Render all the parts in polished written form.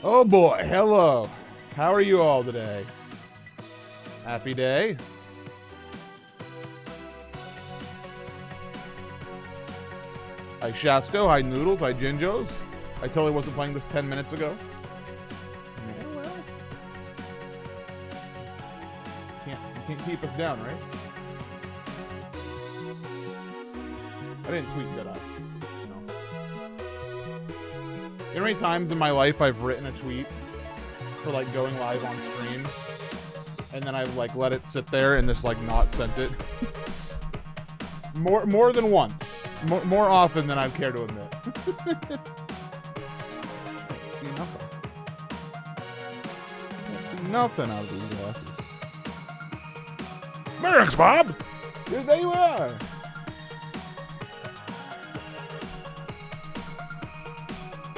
Oh boy, hello. How are you all today? Happy day? Hi Shasto, hi Noodles, hi Jinjos. I totally wasn't playing this 10 minutes ago. Yeah, well. You can't keep us down, right? I didn't tweet that out. No. You know how many times in my life I've written a tweet for like going live on stream, and then I've like let it sit there and just like not sent it? More than once. More often than I'd care to admit. Can't see nothing. Can't see nothing out of these glasses. Merrick's Bob! There you are!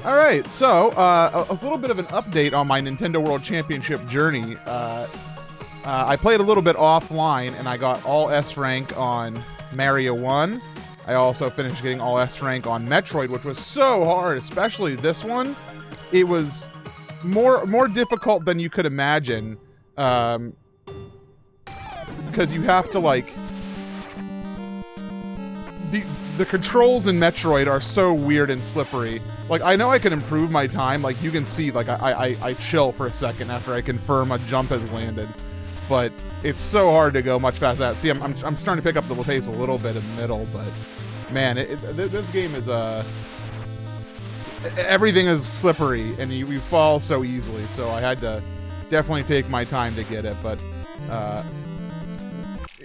Alright, so, a little bit of an update on my Nintendo World Championship journey. I played a little bit offline, and I got all S rank on Mario 1. I also finished getting all S rank on Metroid, which was so hard, especially this one. It was more difficult than you could imagine, because you have to, like... The controls in Metroid are so weird and slippery. Like, I know I can improve my time. Like, you can see, like, I chill for a second after I confirm a jump has landed. But it's so hard to go much faster than that. See, I'm starting to pick up the pace a little bit in the middle, but... Man, this game is, everything is slippery, and you fall so easily, so I had to definitely take my time to get it, but,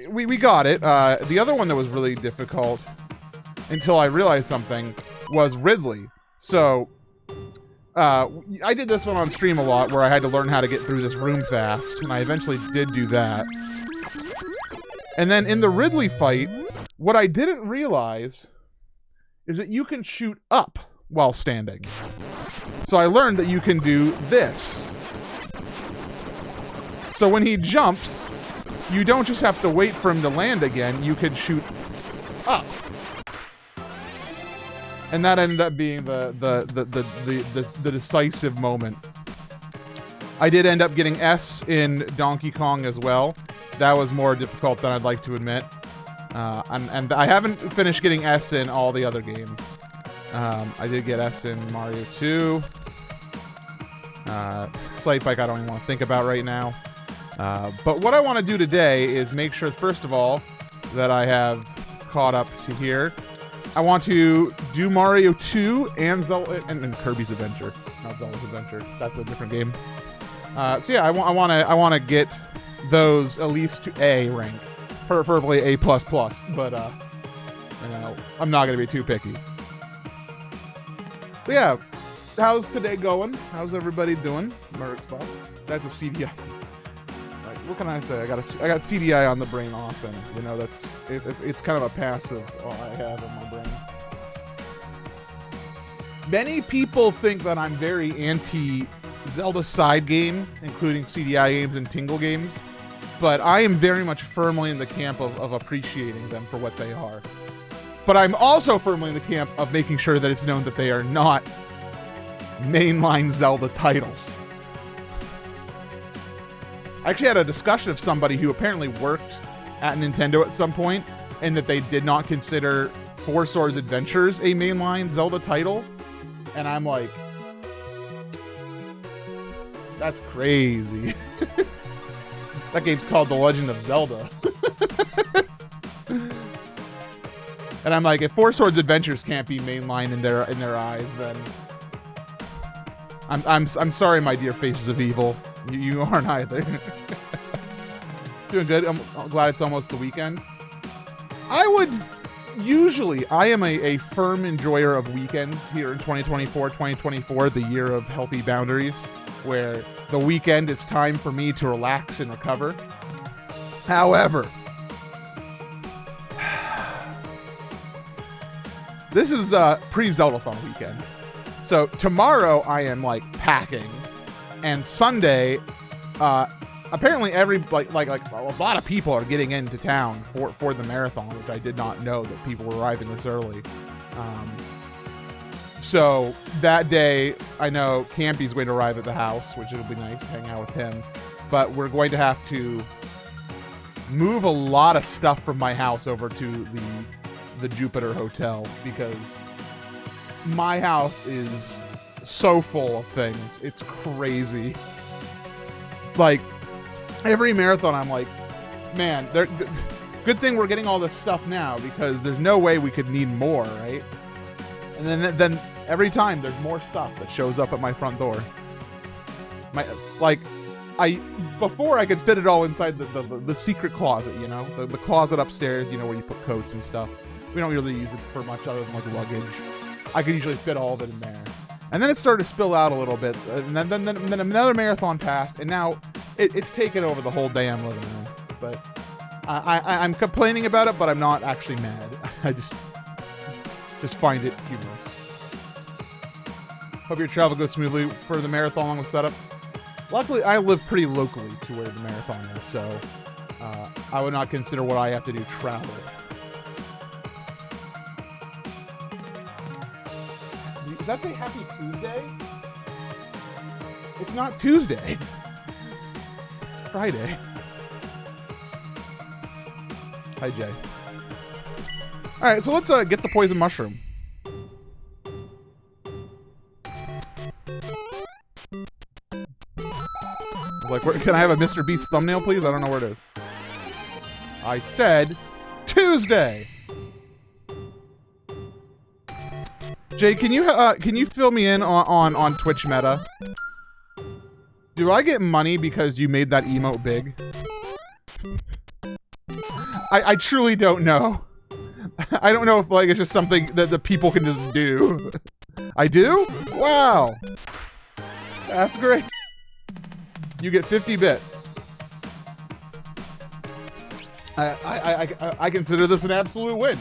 we got it. The other one that was really difficult, until I realized something, was Ridley. So, I did this one on stream a lot, where I had to learn how to get through this room fast, and I eventually did do that. And then in the Ridley fight, what I didn't realize is that you can shoot up while standing. So I learned that you can do this. So when he jumps, you don't just have to wait for him to land again, you can shoot up. And that ended up being the decisive moment. I did end up getting S in Donkey Kong as well. That was more difficult than I'd like to admit. And I haven't finished getting S in all the other games. I did get S in Mario 2. Slight Bike I don't even want to think about right now. But what I want to do today is make sure, first of all, that I have caught up to here. I want to do Mario 2 and Zelda and Kirby's Adventure, not Zelda's Adventure. That's a different game. So yeah, I want to get those at least to A rank. Preferably A++, but, you know, I'm not going to be too picky. But yeah, how's today going? How's everybody doing? Merrick's Bob. That's a CDI. Like, what can I say? I got CDI on the brain often. You know, it's kind of a passive all I have in my brain. Many people think that I'm very anti-Zelda side game, including CDI games and Tingle games. But I am very much firmly in the camp of appreciating them for what they are. But I'm also firmly in the camp of making sure that it's known that they are not mainline Zelda titles. I actually had a discussion of somebody who apparently worked at Nintendo at some point, and that they did not consider Four Swords Adventures a mainline Zelda title. And I'm like, that's crazy. That game's called The Legend of Zelda. And I'm like, if Four Swords Adventures can't be mainline in their eyes, then I'm sorry, my dear Faces of Evil. You aren't either. Doing good. I'm glad it's almost the weekend. I am a firm enjoyer of weekends here in 2024, the year of healthy boundaries, where the weekend is time for me to relax and recover. However, this is pre-Zeldathon weekend. So tomorrow I am like packing, and Sunday, apparently a lot of people are getting into town for the marathon, which I did not know that people were arriving this early. So that day, I know Campy's going to arrive at the house, which it'll be nice to hang out with him. But we're going to have to move a lot of stuff from my house over to the Jupiter Hotel because my house is so full of things. It's crazy. Like, every marathon, I'm like, man, good thing we're getting all this stuff now because there's no way we could need more, right? And then every time there's more stuff that shows up at my front door. Before I could fit it all inside the secret closet, you know, the closet upstairs, you know, where you put coats and stuff. We don't really use it for much other than like luggage. I could usually fit all of it in there. And then it started to spill out a little bit, and then another marathon passed, and now it's taken over the whole damn living room. But I'm complaining about it, but I'm not actually mad. I just find it humorous. Hope your travel goes smoothly for the marathon with setup. Luckily, I live pretty locally to where the marathon is, so I would not consider what I have to do travel. Does that say Happy Tuesday? It's not Tuesday. It's Friday. Hi, Jay. Alright, so let's get the poison mushroom. Like, can I have a Mr. Beast thumbnail, please? I don't know where it is. I said Tuesday. Jay, can you fill me in on Twitch meta? Do I get money because you made that emote big? I truly don't know. I don't know if like it's just something that the people can just do. I do? Wow. That's great. You get 50 bits. I consider this an absolute win.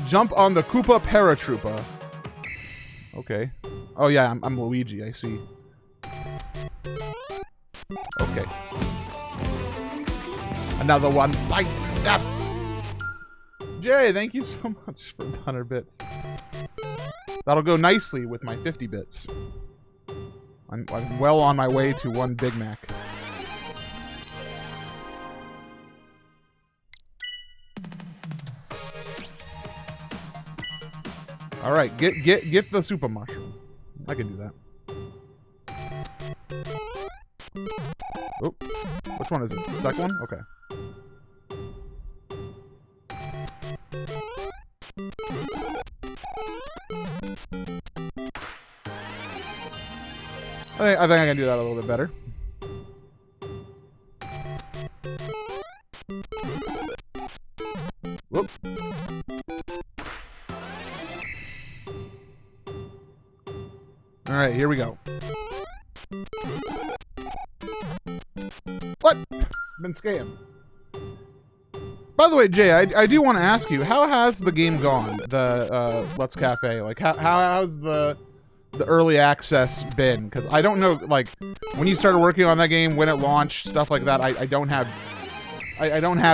Jump on the Koopa Paratroopa. Okay. Oh yeah, I'm Luigi, I see. Okay. Another one bites the dust. Jay, thank you so much for the 100 bits. That'll go nicely with my 50 bits. I'm well on my way to 1 Big Mac. All right, get the super mushroom. I can do that. Oh, which one is it? The second one? Okay. I think I can do that a little bit better. Whoop. All right, here we go. What? Been scammed. By the way, Jay, I do want to ask you, how has the game gone? The Let's Cafe, like how's the early access been? Because I don't know, like when you started working on that game, when it launched, stuff like that. I don't have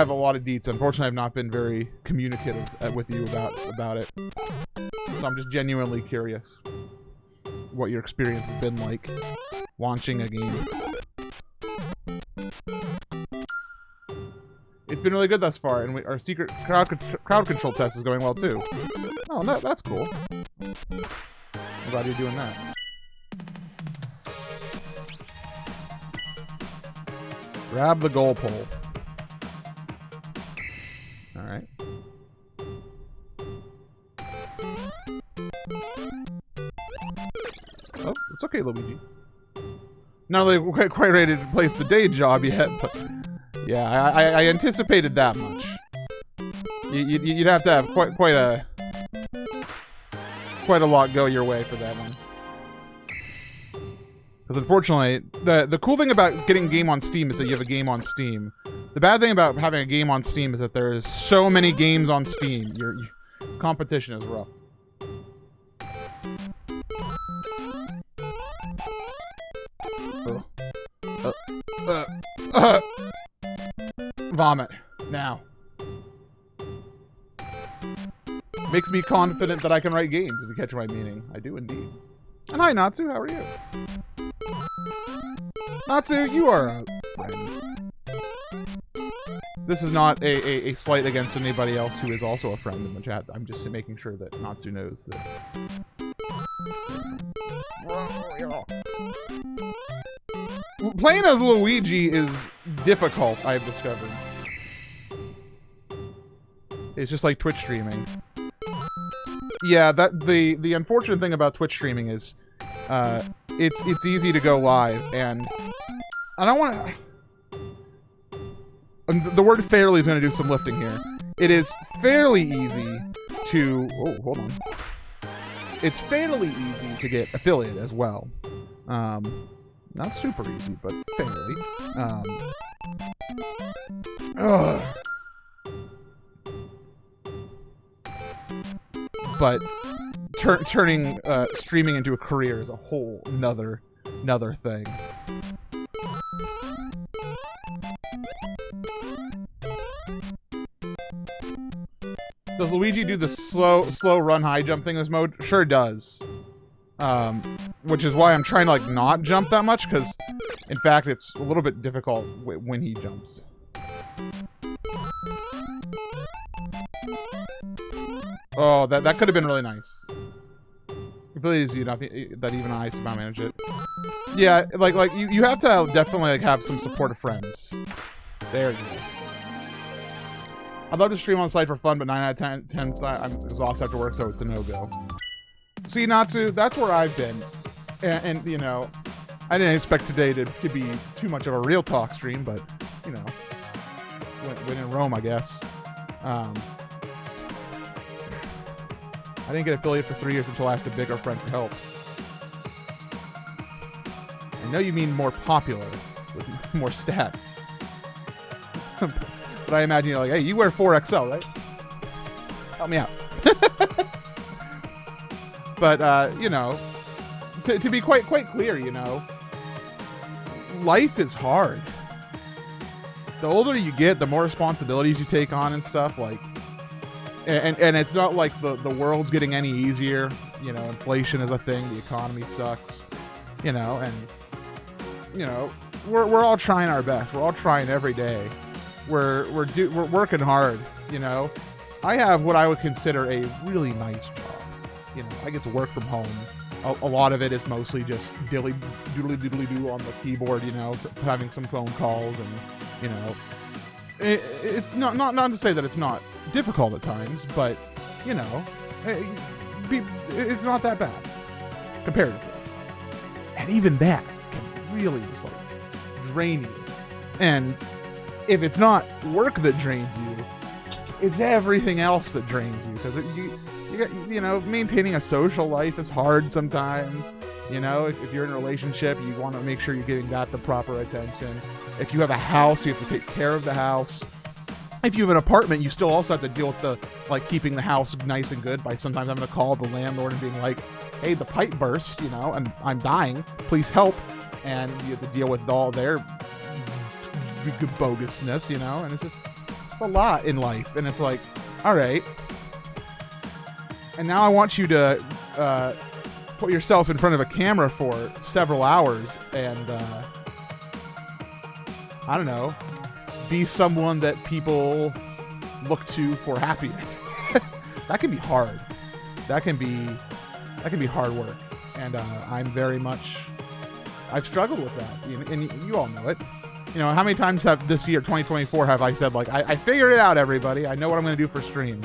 a lot of deets. Unfortunately, I've not been very communicative with you about it. So I'm just genuinely curious what your experience has been like launching a game. It's been really good thus far, and our secret crowd control test is going well too. Oh, that's cool. I'm glad you're doing that. Grab the goal pole. All right. Oh, it's okay, Luigi. Not really quite ready to place the day job yet, but yeah, I anticipated that much. You'd have to have quite a lot go your way for that one. Because unfortunately, the cool thing about getting a game on Steam is that you have a game on Steam. The bad thing about having a game on Steam is that there is so many games on Steam. Your competition is rough. Vomit. Now. Makes me confident that I can write games, if you catch my meaning. I do indeed. And hi, Natsu, how are you? Natsu, you are a friend. This is not a slight against anybody else who is also a friend in the chat. I'm just making sure that Natsu knows that. Playing as Luigi is difficult, I've discovered. It's just like Twitch streaming. Yeah, the unfortunate thing about Twitch streaming is it's easy to go live, and I don't want to... The word fairly is going to do some lifting here. It is fairly easy to... Oh, hold on. It's fairly easy to get affiliate as well. Not super easy, but fairly. But turning streaming into a career is a whole another thing. Does Luigi do the slow run high jump thing in this mode? Sure does. Which is why I'm trying to like not jump that much, because in fact it's a little bit difficult when he jumps. Oh, that could have been really nice. Please, you know, that even I somehow managed it. Yeah, like you have to definitely like have some supportive friends. There you go. I'd love to stream on site for fun, but 9 out of 10 I'm exhausted after work, so it's a no-go. See, Natsu, that's where I've been. And you know, I didn't expect today to be too much of a real talk stream, but, you know, when in Rome, I guess. I didn't get affiliate for 3 years until I asked a bigger friend for help. I know you mean more popular, with more stats. But I imagine you're like, hey, you wear 4XL, right? Help me out. But, you know, to be quite clear, you know, life is hard. The older you get, the more responsibilities you take on and stuff, like, and it's not like the world's getting any easier. You know, inflation is a thing, the economy sucks, you know, and, you know, we're all trying our best. We're all trying every day. We're working hard, you know. I have what I would consider a really nice job. You know, I get to work from home. A lot of it is mostly just doodly doodly-doo on the keyboard, you know, having some phone calls, and, you know, it's not to say that it's not difficult at times, but, you know, it's not that bad comparatively. And even that can really just like drain you. And if it's not work that drains you, it's everything else that drains you, because you got, you know, maintaining a social life is hard sometimes. You know, if you're in a relationship, you want to make sure you're giving that the proper attention. If you have a house, you have to take care of the house. If you have an apartment, you still also have to deal with the, like, keeping the house nice and good by sometimes having to call the landlord and being like, hey, the pipe burst, you know, and I'm dying, please help. And you have to deal with all their bogusness, you know, and it's a lot in life. And it's like, all right, and now I want you to put yourself in front of a camera for several hours and I don't know, be someone that people look to for happiness. That can be hard. That can be hard work. And I've struggled with that, and you all know it. You know, how many times have this year, 2024, have I said, like, I figured it out, everybody. I know what I'm going to do for stream.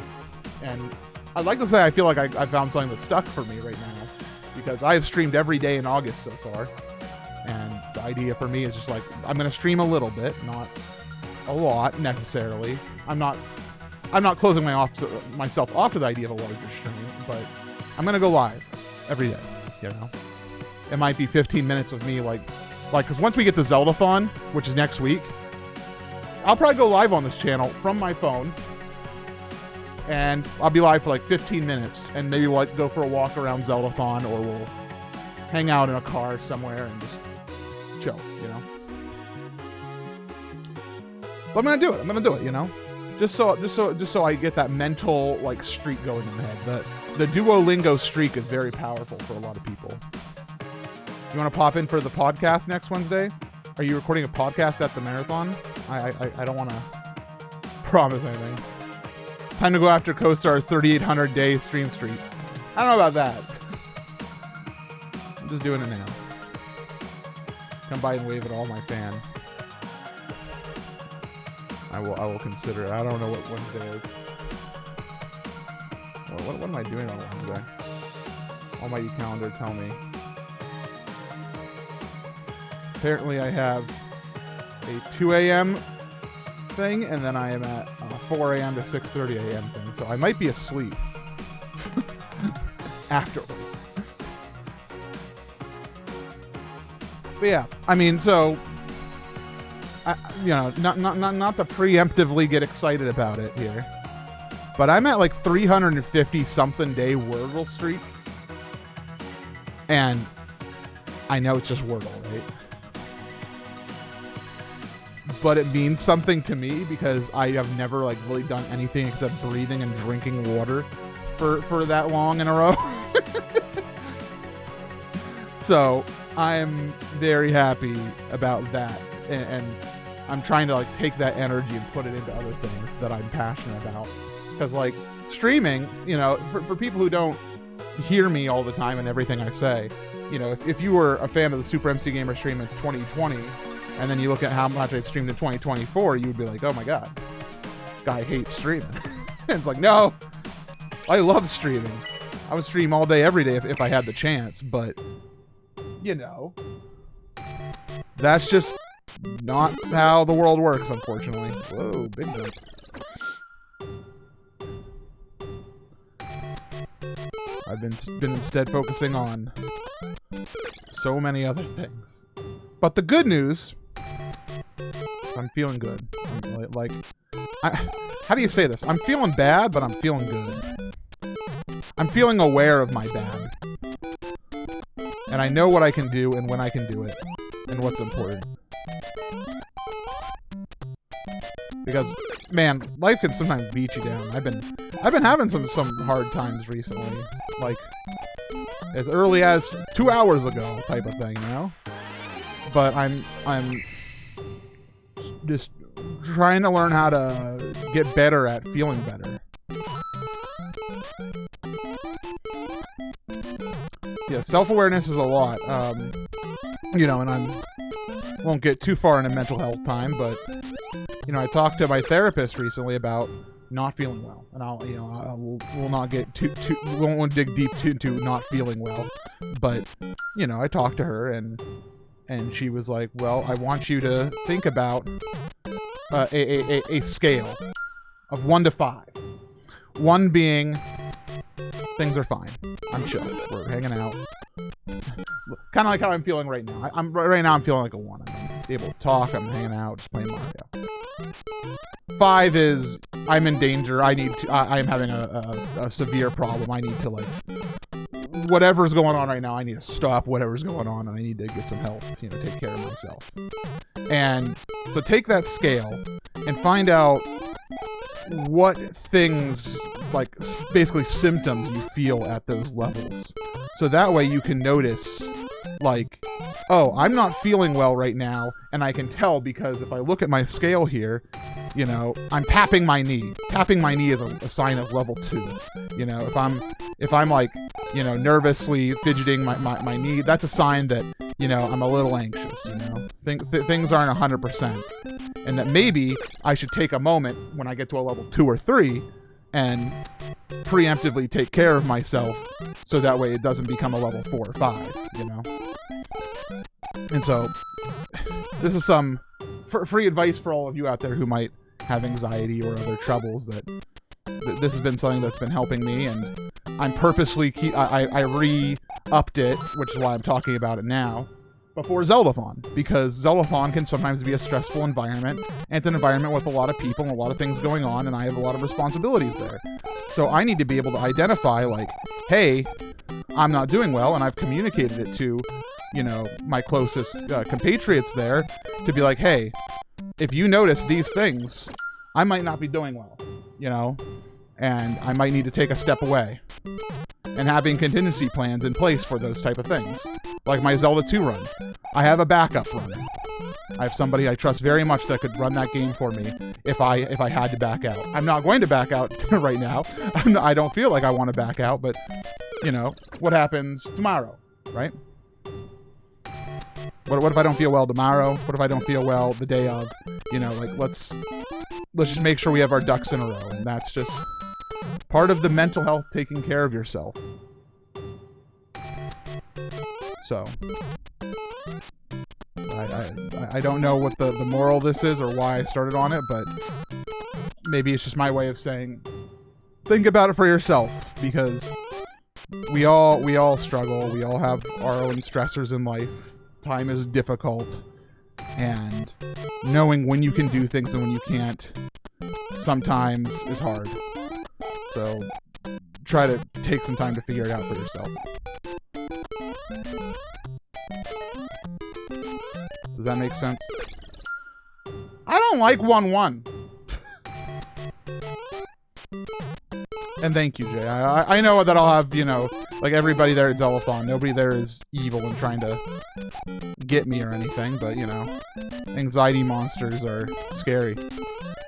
And I'd like to say I feel like I found something that's stuck for me right now, because I have streamed every day in August so far. And the idea for me is just like, I'm going to stream a little bit, not a lot necessarily. I'm not closing myself off to the idea of a larger stream, but I'm going to go live every day, you know? It might be 15 minutes of me, like, because once we get to Zeldathon, which is next week, I'll probably go live on this channel from my phone, and I'll be live for like 15 minutes, and maybe we'll like, go for a walk around Zeldathon, or we'll hang out in a car somewhere and just chill, you know? But I'm gonna do it, you know? just so I get that mental like streak going in my head. The Duolingo streak is very powerful for a lot of people. You want to pop in for the podcast next Wednesday? Are you recording a podcast at the marathon? I don't want to promise anything. Time to go after CoStar's 3,800 day stream streak. I don't know about that. I'm just doing it now. Come by and wave at all my fan. I will consider it. I don't know what Wednesday is. Well, what am I doing on Wednesday? Almighty calendar, tell me. Apparently I have a 2 a.m. thing, and then I am at 4 a.m. to 6:30 a.m. thing, so I might be asleep afterwards. But yeah, I mean, so you know, not to preemptively get excited about it here, but I'm at like 350 something day Wordle streak, and I know it's just Wordle, right? But it means something to me because I have never like really done anything except breathing and drinking water for that long in a row. So I'm very happy about that, and I'm trying to like take that energy and put it into other things that I'm passionate about. Because like streaming, you know, for people who don't hear me all the time and everything I say, you know, if you were a fan of the Super MC Gamer stream in 2020, and then you look at how much I streamed in 2024, you would be like, oh my god, guy hates streaming. It's like, no, I love streaming. I would stream all day, every day if I had the chance, but, you know, that's just not how the world works, unfortunately. Whoa, big jump. I've been instead focusing on so many other things. But the good news, I'm feeling good. How do you say this? I'm feeling bad, but I'm feeling good. I'm feeling aware of my bad. And I know what I can do and when I can do it and what's important. Because, man, life can sometimes beat you down. I've been having some hard times recently. Like, as early as 2 hours ago type of thing, you know? But I'm just trying to learn how to get better at feeling better. Yeah, self-awareness is a lot. You know, and won't get too far into mental health time, but you know, I talked to my therapist recently about not feeling well, and we'll not get we won't dig deep into not feeling well, but you know, I talked to her and she was like, well, I want you to think about a scale of 1 to 5. 1 being things are fine, I'm chill, we're hanging out, kind of like how I'm feeling right now. Right now I'm feeling like a 1. I'm able to talk, I'm hanging out, just playing Mario. 5 is I'm in danger. I am having a severe problem. I need to, like, whatever's going on right now, I need to stop whatever's going on, and I need to get some help, you know, take care of myself. And so take that scale and find out what things, like basically symptoms, you feel at those levels. So that way you can notice, like, oh, I'm not feeling well right now, and I can tell because if I look at my scale here, you know, I'm tapping my knee. Tapping my knee is a sign of level 2. You know, if I'm like, you know, nervously fidgeting my knee, that's a sign that, you know, I'm a little anxious, you know. Things aren't 100%. And that maybe I should take a moment when I get to a level 2 or 3 and preemptively take care of myself so that way it doesn't become a level 4 or 5, you know. And so this is some free advice for all of you out there who might have anxiety or other troubles, that this has been something that's been helping me, and I'm purposely I re-upped it, which is why I'm talking about it now, before Zeldathon, because Zeldathon can sometimes be a stressful environment, and it's an environment with a lot of people and a lot of things going on, and I have a lot of responsibilities there. So I need to be able to identify, like, hey, I'm not doing well, and I've communicated it to, you know, my closest compatriots there, to be like, hey, if you notice these things, I might not be doing well, you know, and I might need to take a step away. And having contingency plans in place for those type of things. Like my Zelda 2 run. I have a backup runner. I have somebody I trust very much that could run that game for me if I had to back out. I'm not going to back out right now. I don't feel like I want to back out, but, you know, what happens tomorrow, right? What if I don't feel well tomorrow? What if I don't feel well the day of? You know, like, let's just make sure we have our ducks in a row. And that's just part of the mental health, taking care of yourself. So, I don't know what the moral of this is or why I started on it, but maybe it's just my way of saying, think about it for yourself, because we all struggle. We all have our own stressors in life. Time is difficult, and knowing when you can do things and when you can't sometimes is hard. So try to take some time to figure it out for yourself. Does that make sense? I don't like 1-1. And thank you, Jay. I know that I'll have, you know, like everybody there at Zellathon, nobody there is evil and trying to get me or anything, but, you know, anxiety monsters are scary,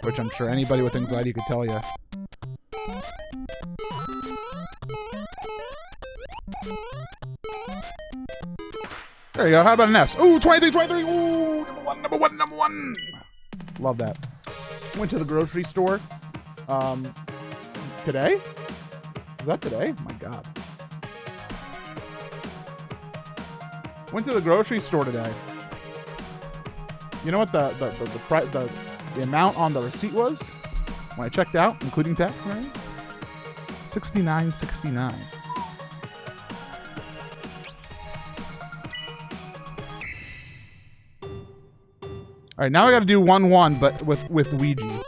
which I'm sure anybody with anxiety could tell you. There you go. How about an S? Ooh, 23. Ooh, number one. Love that. Went to the grocery store. Today? Is that today? Oh my God. Went to the grocery store today. You know what the amount on the receipt was when I checked out, including tax, right? $69.69. All right, now I got to do 1-1, but with Ouija.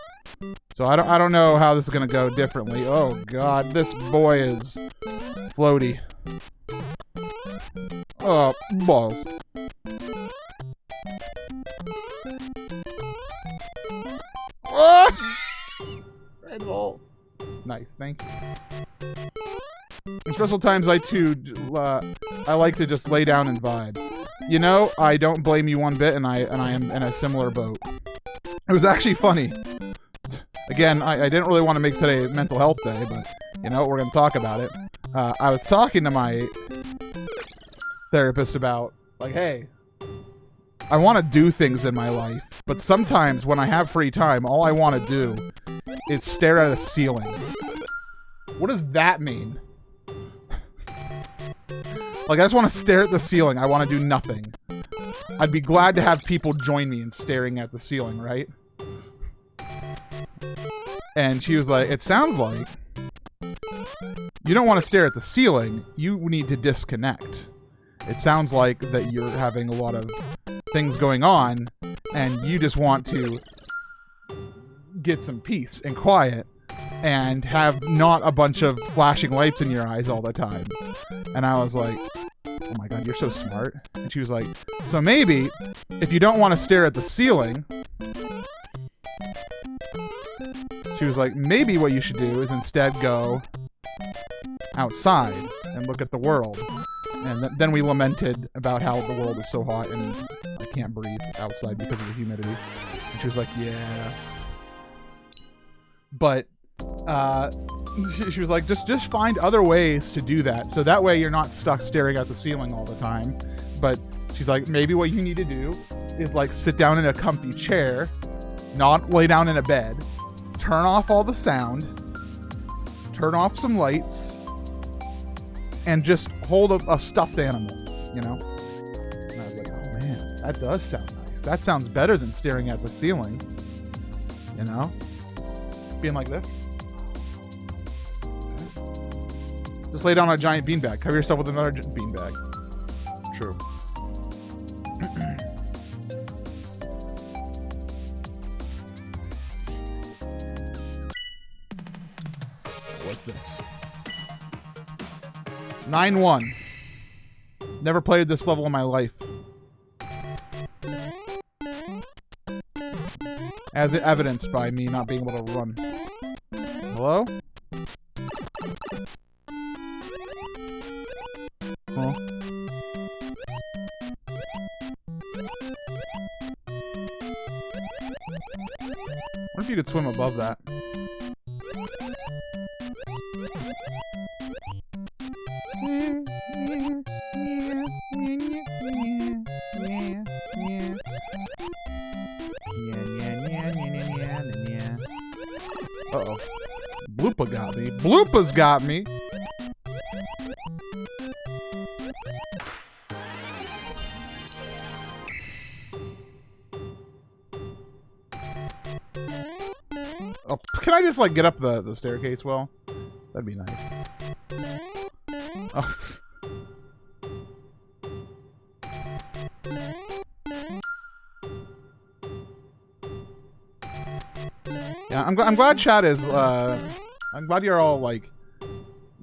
So I don't know how this is gonna go differently. Oh God, this boy is floaty. Oh, balls. Oh! Red ball. Nice, thank you. In stressful times, I like to just lay down and vibe. You know, I don't blame you one bit, and I am in a similar boat. It was actually funny. Again, I didn't really want to make today mental health day, but you know, we're going to talk about it. I was talking to my therapist about, like, hey, I want to do things in my life, but sometimes when I have free time, all I want to do is stare at a ceiling. What does that mean? Like, I just want to stare at the ceiling. I want to do nothing. I'd be glad to have people join me in staring at the ceiling, right? And she was like, it sounds like you don't want to stare at the ceiling. You need to disconnect. It sounds like that you're having a lot of things going on and you just want to get some peace and quiet and have not a bunch of flashing lights in your eyes all the time. And I was like, oh my God, you're so smart. And she was like, so maybe if you don't want to stare at the ceiling, she was like, maybe what you should do is instead go outside and look at the world. And then we lamented about how the world is so hot and I can't breathe outside because of the humidity. And she was like, yeah. But she was like, just find other ways to do that. So that way you're not stuck staring at the ceiling all the time. But she's like, maybe what you need to do is like sit down in a comfy chair, not lay down in a bed, turn off all the sound, turn off some lights, and just hold a stuffed animal, you know? And I was like, oh man, that does sound nice. That sounds better than staring at the ceiling, you know? Being like this. Just lay down on a giant beanbag. Cover yourself with another beanbag. True. What's this? 9-1. Never played this level in my life. as evidenced by me not being able to run. Hello? Huh? What if you could swim above that? Uh-oh. Bloopa got me. Bloopa's got me! Oh, can I just, like, get up the staircase well? That'd be nice. Oh. Yeah, I'm glad chat is, I'm glad you're all, like,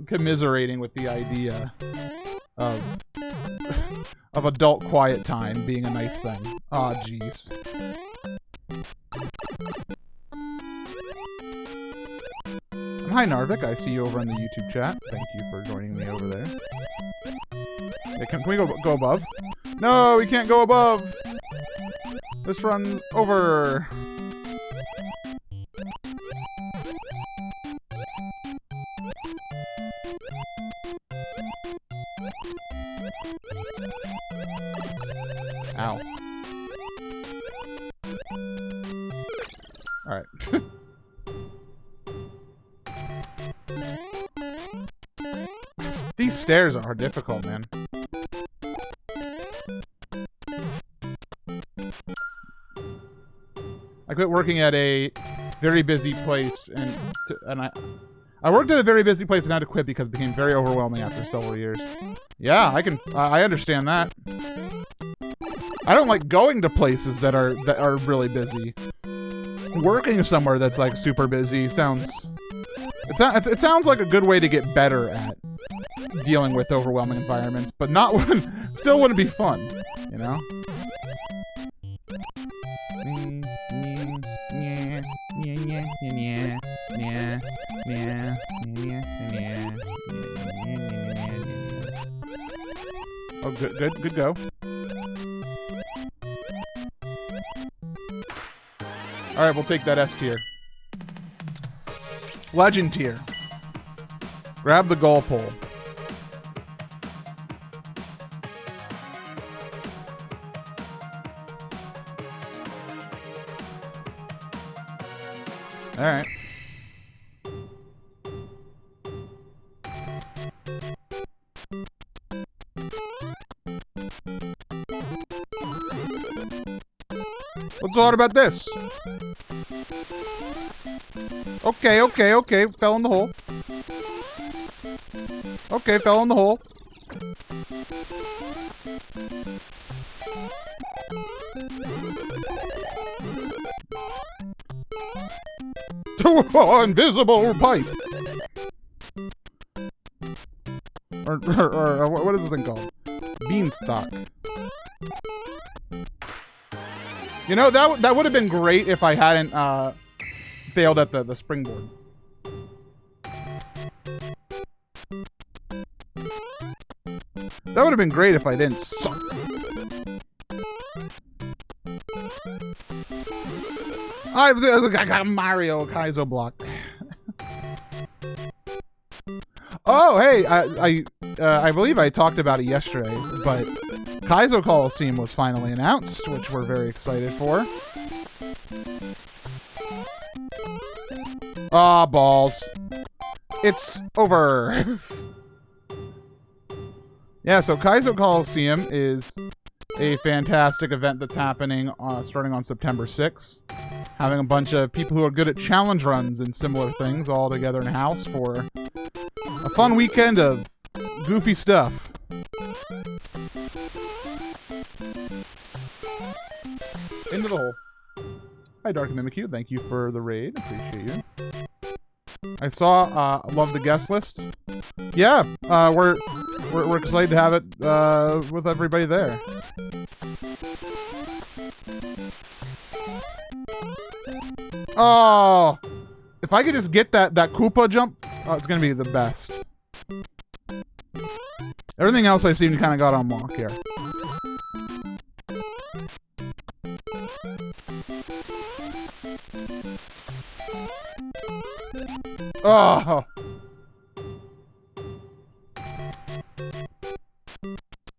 commiserating with the idea of of adult quiet time being a nice thing. Aw, jeez. Hi, Narvik. I see you over in the YouTube chat. Thank you for joining me over there. Yeah, can we go above? No, we can't go above! This runs over. Ow. Alright. These stairs are difficult, man. I quit working at a very busy place, and I worked at a very busy place and had to quit because it became very overwhelming after several years. Yeah, I understand that. I don't like going to places that are really busy. Working somewhere that's like super busy sounds. It sounds like a good way to get better at dealing with overwhelming environments, but not when still wouldn't be fun, you know? Oh, good go. Alright, we'll take that S tier. Legend tier. Grab the goal pole. Alright. What's so hard about this? Okay. Fell in the hole. Okay, fell in the hole. Oh, invisible pipe. Or what is this thing called? Beanstalk. You know, that would have been great if I hadn't failed at the springboard. That would have been great if I didn't suck. I got a Mario Kaizo block. Oh, hey, I believe I talked about it yesterday, but Kaizo Coliseum was finally announced, which we're very excited for. Ah, balls. It's over. Yeah, so Kaizo Coliseum is a fantastic event that's happening starting on September 6th. Having a bunch of people who are good at challenge runs and similar things all together in a house for a fun weekend of goofy stuff. Into the hole. Hi, Dark Mimikyu. Thank you for the raid. Appreciate you. I saw, love the guest list. Yeah, we're excited to have it with everybody there. Oh, if I could just get that Koopa jump, oh, it's gonna be the best. Everything else I seem to kind of got on lock here. Oh.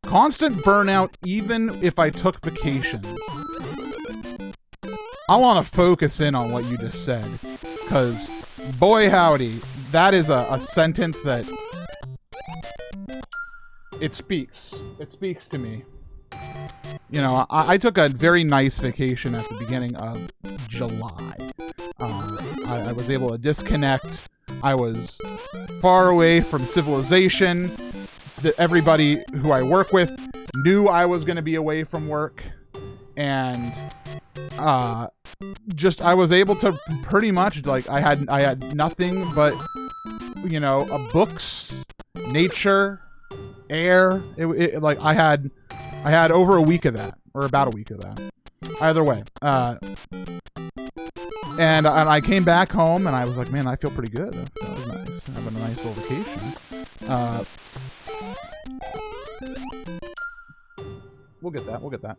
Constant burnout even if I took vacations. I want to focus in on what you just said, because boy howdy, that is a sentence that it speaks to me. You know, I took a very nice vacation at the beginning of July. I was able to disconnect. I was far away from civilization. Everybody who I work with knew I was going to be away from work, and just I was able to pretty much, like, I had nothing but, you know, books, nature, air. Like I had over a week of that, or about a week of that. Either way, and I came back home and I was like, man, I feel pretty good. That was nice. Having a nice little vacation. We'll get that.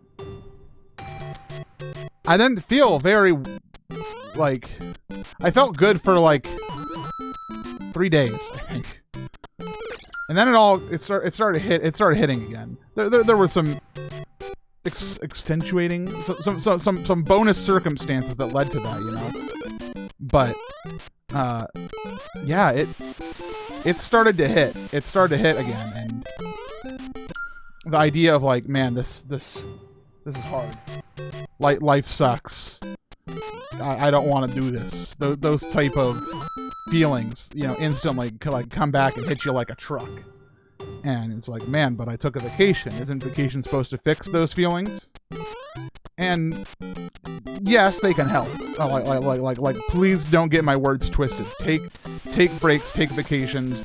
I didn't feel very, like, I felt good for like 3 days, I think. And then it started hitting again. There was some extenuating, some bonus circumstances that led to that, you know. But yeah, it started to hit. It started to hit again, and the idea of like, man, this is hard. Life sucks. I don't want to do this. Those type of feelings, you know, instantly like come back and hit you like a truck. And it's like, man, but I took a vacation. Isn't vacation supposed to fix those feelings? And yes, they can help. Like, please don't get my words twisted. Take breaks, take vacations,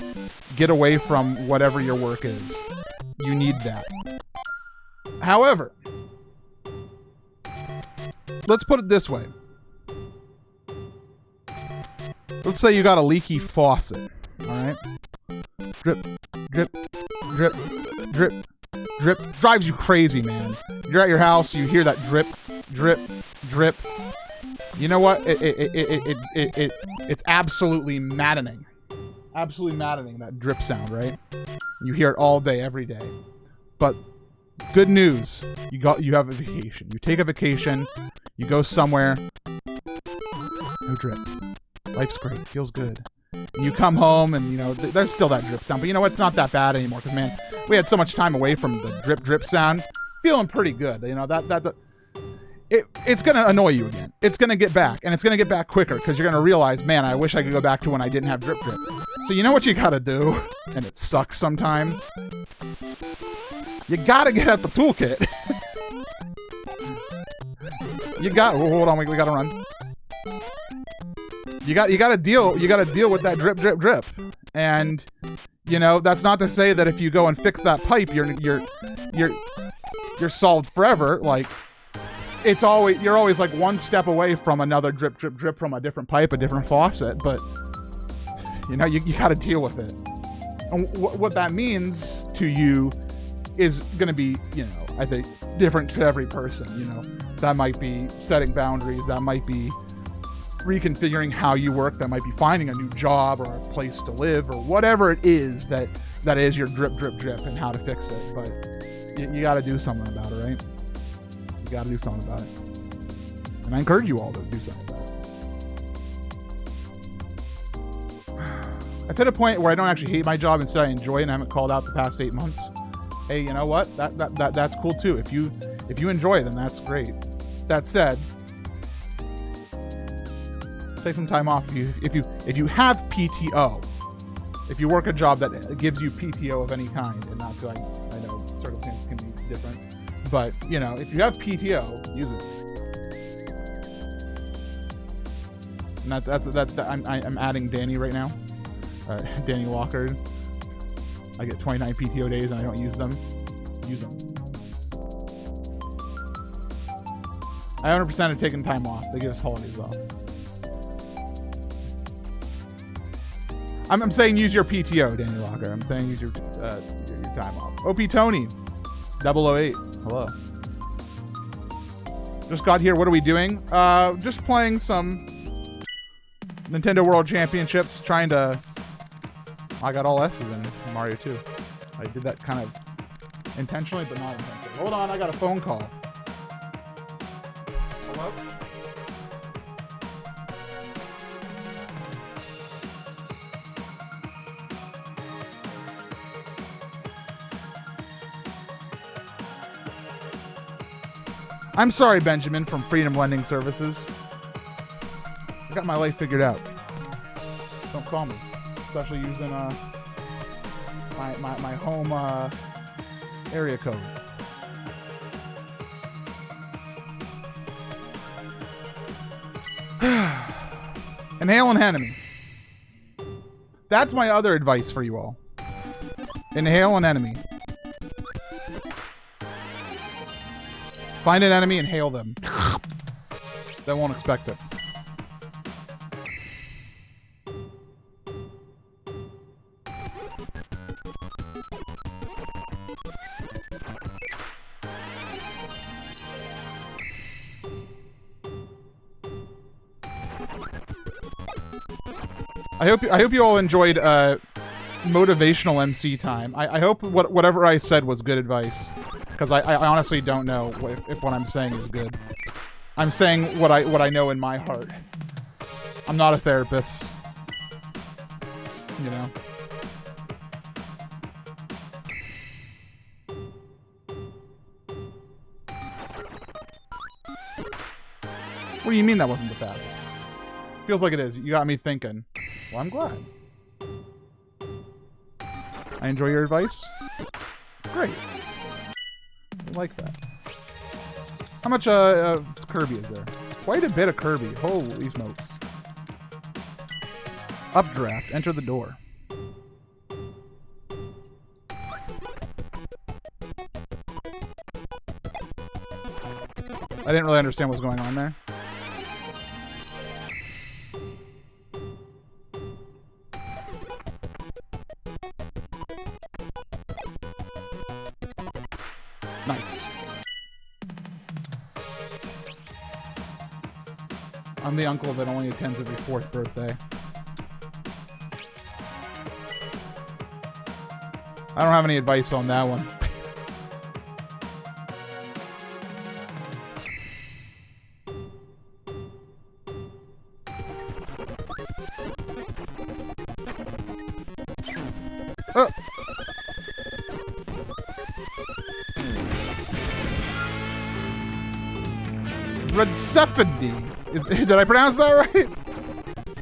get away from whatever your work is. You need that. However, let's put it this way. Let's say you got a leaky faucet, all right? Drip, drip, drip, drip, drip. Drives you crazy, man. You're at your house, you hear that drip, drip, drip. You know what? It's absolutely maddening. Absolutely maddening, that drip sound, right? You hear it all day, every day. But good news, you have a vacation. You take a vacation, you go somewhere, no drip. Life's great, feels good. And you come home and, you know, there's still that drip sound, but you know what? It's not that bad anymore, because, man, we had so much time away from the drip, drip sound. Feeling pretty good, you know, it's going to annoy you again. It's going to get back, and it's going to get back quicker, because you're going to realize, man, I wish I could go back to when I didn't have drip, drip. So you know what you got to do, and it sucks sometimes? You got to get out the toolkit. Hold on, we got to run. You got to deal with that drip, drip, drip. And, you know, that's not to say that if you go and fix that pipe, you're solved forever. Like, you're always like one step away from another drip, drip, drip from a different pipe, a different faucet. But, you know, you got to deal with it. And what that means to you is going to be, you know, I think different to every person. You know, that might be setting boundaries. That might be reconfiguring how you work. That might be finding a new job or a place to live, or whatever it is that is your drip, drip, drip, and how to fix it. But you got to do something about it, right? You got to do something about it. And I encourage you all to do something about it. I've hit a point where I don't actually hate my job. Instead, I enjoy it, and I haven't called out the past 8 months. Hey, you know what? That's cool too. If you enjoy it, then that's great. That said, take some time off. If you have PTO, if you work a job that gives you PTO of any kind, and that's why I know circumstances can be different, but you know, if you have PTO, use it. And I'm adding Danny right now, Danny Walker. I get 29 PTO days and I don't use them. Use them. I 100% have taken time off. They give us holidays off. I'm saying use your PTO, Danny Locker. I'm saying use your time off. OP Tony, 008. Hello. Just got here. What are we doing? Just playing some Nintendo World Championships. Trying to... I got all S's in Mario 2. I did that kind of intentionally, but not intentionally. Hold on, I got a phone call. Hello? I'm sorry, Benjamin from Freedom Lending Services. I got my life figured out. Don't call me. Especially using my home area code. Inhale an enemy. That's my other advice for you all. Inhale an enemy. Find an enemy and hail them. They won't expect it. I hope you all enjoyed motivational MC time. I hope whatever I said was good advice. Because I honestly don't know if what I'm saying is good. I'm saying what I know in my heart. I'm not a therapist. You know? What do you mean that wasn't the fastest? Feels like it is. You got me thinking. Well, I'm glad. I enjoy your advice. Great. I like that. How much Kirby is there? Quite a bit of Kirby. Holy smokes. Updraft. Enter the door. I didn't really understand what's going on there. Nice. I'm the uncle that only attends every 4th birthday. I don't have any advice on that one. Oh. Redsephony. Did I pronounce that right?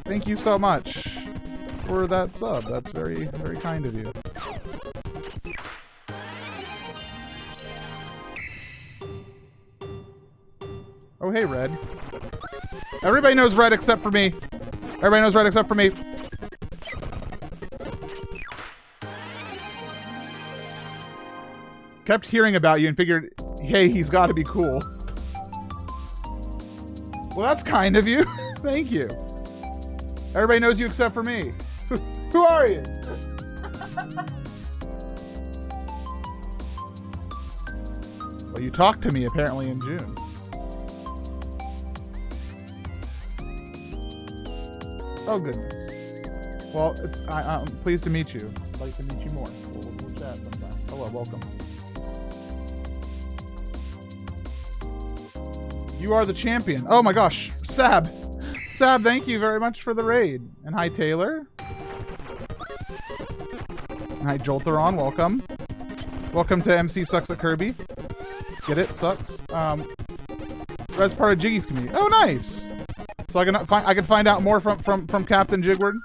Thank you so much for that sub. That's very, very kind of you. Oh, hey, Red. Everybody knows Red except for me. Everybody knows Red except for me. Kept hearing about you and figured, hey, he's got to be cool. Well, that's kind of you. Thank you. Everybody knows you except for me. Who are you? Well, you talked to me apparently in June. Oh, goodness. Well, I'm pleased to meet you. I'd like to meet you more. We'll chat sometime. Hello, welcome. You are the champion. Oh my gosh. Sab. Sab, thank you very much for the raid. And hi, Taylor. And hi, Jolteron. Welcome. Welcome to MC Sucks at Kirby. Get it? Sucks. Red's part of Jiggy's community. Oh, nice. So I can find out more from Captain Jigward.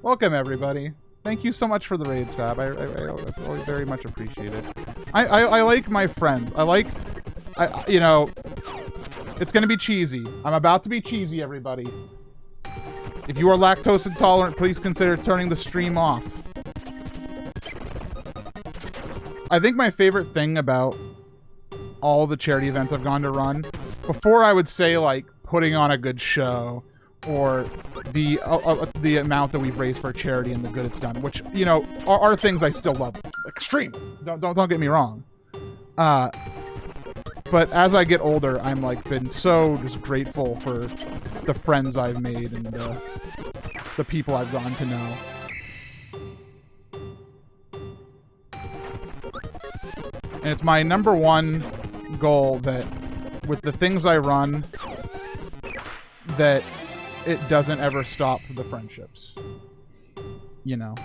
Welcome, everybody. Thank you so much for the raid, Sab. I very much appreciate it. I like my friends. You know, it's gonna be cheesy. I'm about to be cheesy, everybody. If you are lactose intolerant, please consider turning the stream off. I think my favorite thing about all the charity events I've gone to run, before I would say like putting on a good show, or the amount that we've raised for charity and the good it's done, which, you know, are things I still love extreme. Don't get me wrong. But as I get older, I'm like been so just grateful for the friends I've made and the people I've gotten to know. And it's my #1 goal that with the things I run, that it doesn't ever stop the friendships. You know,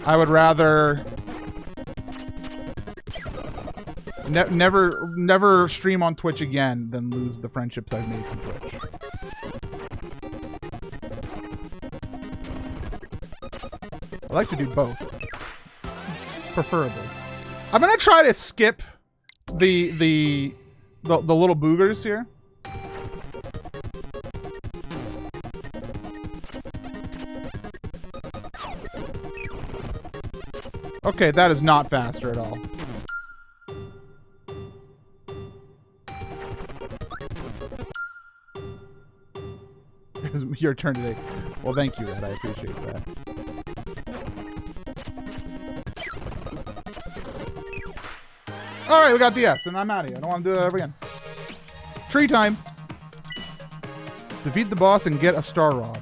I would rather never stream on Twitch again than lose the friendships I've made from Twitch. I like to do both, preferably. I'm gonna try to skip the little boogers here. Okay, that is not faster at all. It was your turn today. Well, thank you, Red. I appreciate that. Alright, we got the S, and I'm out of here. I don't want to do it ever again. Tree time. Defeat the boss and get a star rod.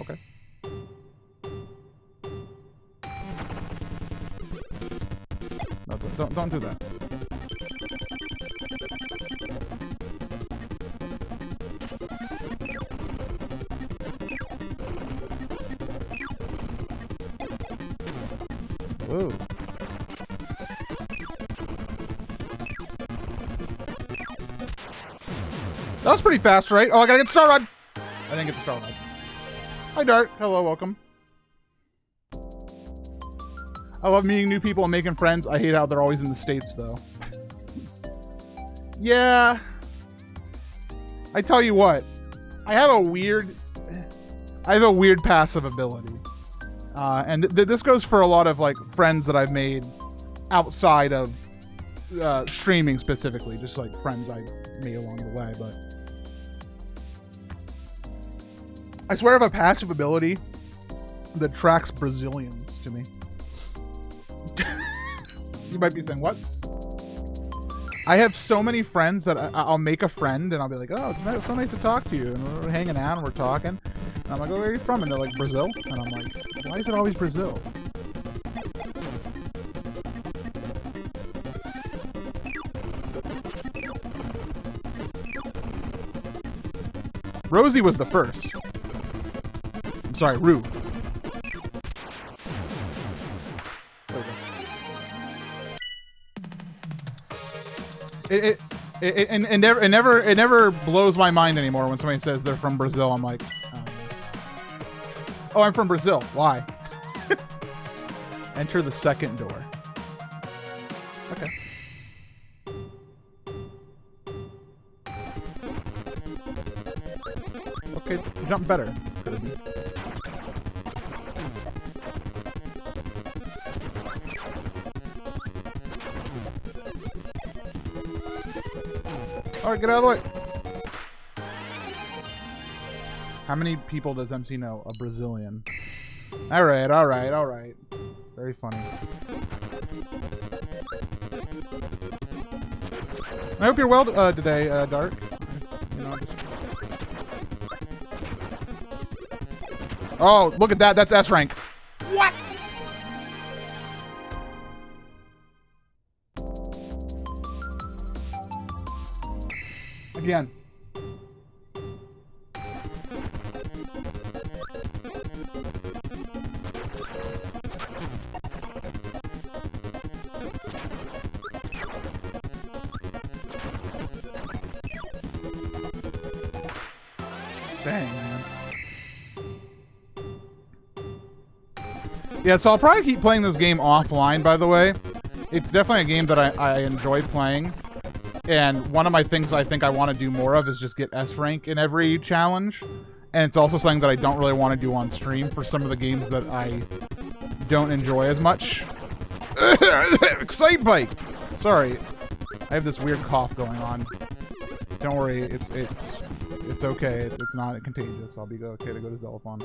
Okay. No, don't do that. Whoa. That was pretty fast, right? Oh, I gotta get the star rod. I didn't get the star rod. Hi, Dart. Hello, welcome. I love meeting new people and making friends. I hate how they're always in the States, though. Yeah. I tell you what. I have a weird passive ability. And this goes for a lot of like friends that I've made outside of streaming specifically, just like friends I made along the way. But I swear I have a passive ability that tracks Brazilians to me. You might be saying, what? I have so many friends that I'll make a friend and I'll be like, oh, it's so nice to talk to you. And we're hanging out and we're talking. And I'm like, oh, where are you from? And they're like, Brazil? And I'm like, why is it always Brazil? Rosie was the first. I'm sorry, Rue. It never blows my mind anymore when somebody says they're from Brazil. I'm like, oh, I'm from Brazil. Why? Enter the second door. Okay. Okay, jump better. Alright, get out of the way. How many people does MC know? A Brazilian. Alright, alright, alright. Very funny. I hope you're well today, Dark. You know, just... Oh, look at that. That's S rank. What? Again. Dang, man. Yeah, so I'll probably keep playing this game offline, by the way. It's definitely a game that I enjoy playing. And one of my things I think I want to do more of is just get S rank in every challenge. And it's also something that I don't really want to do on stream for some of the games that I don't enjoy as much. Excite Bike! Sorry, I have this weird cough going on. Don't worry, it's okay. It's not contagious. I'll be okay to go to Zelphon.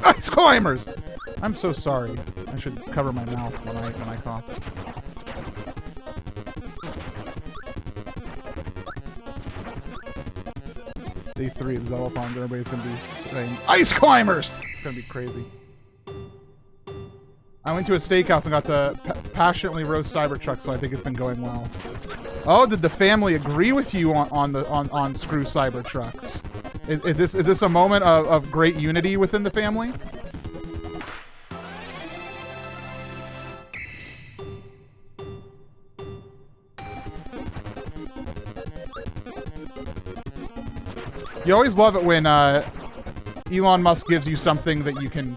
Ice climbers! I'm so sorry. I should cover my mouth when I cough. Day 3 of Zelphon, everybody's gonna be saying, Ice climbers! It's gonna be crazy. I went to a steakhouse and got the passionately roast Cybertruck, so I think it's been going well. Oh, did the family agree with you on Screw Cybertrucks? Is this a moment of great unity within the family? You always love it when Elon Musk gives you something that you can...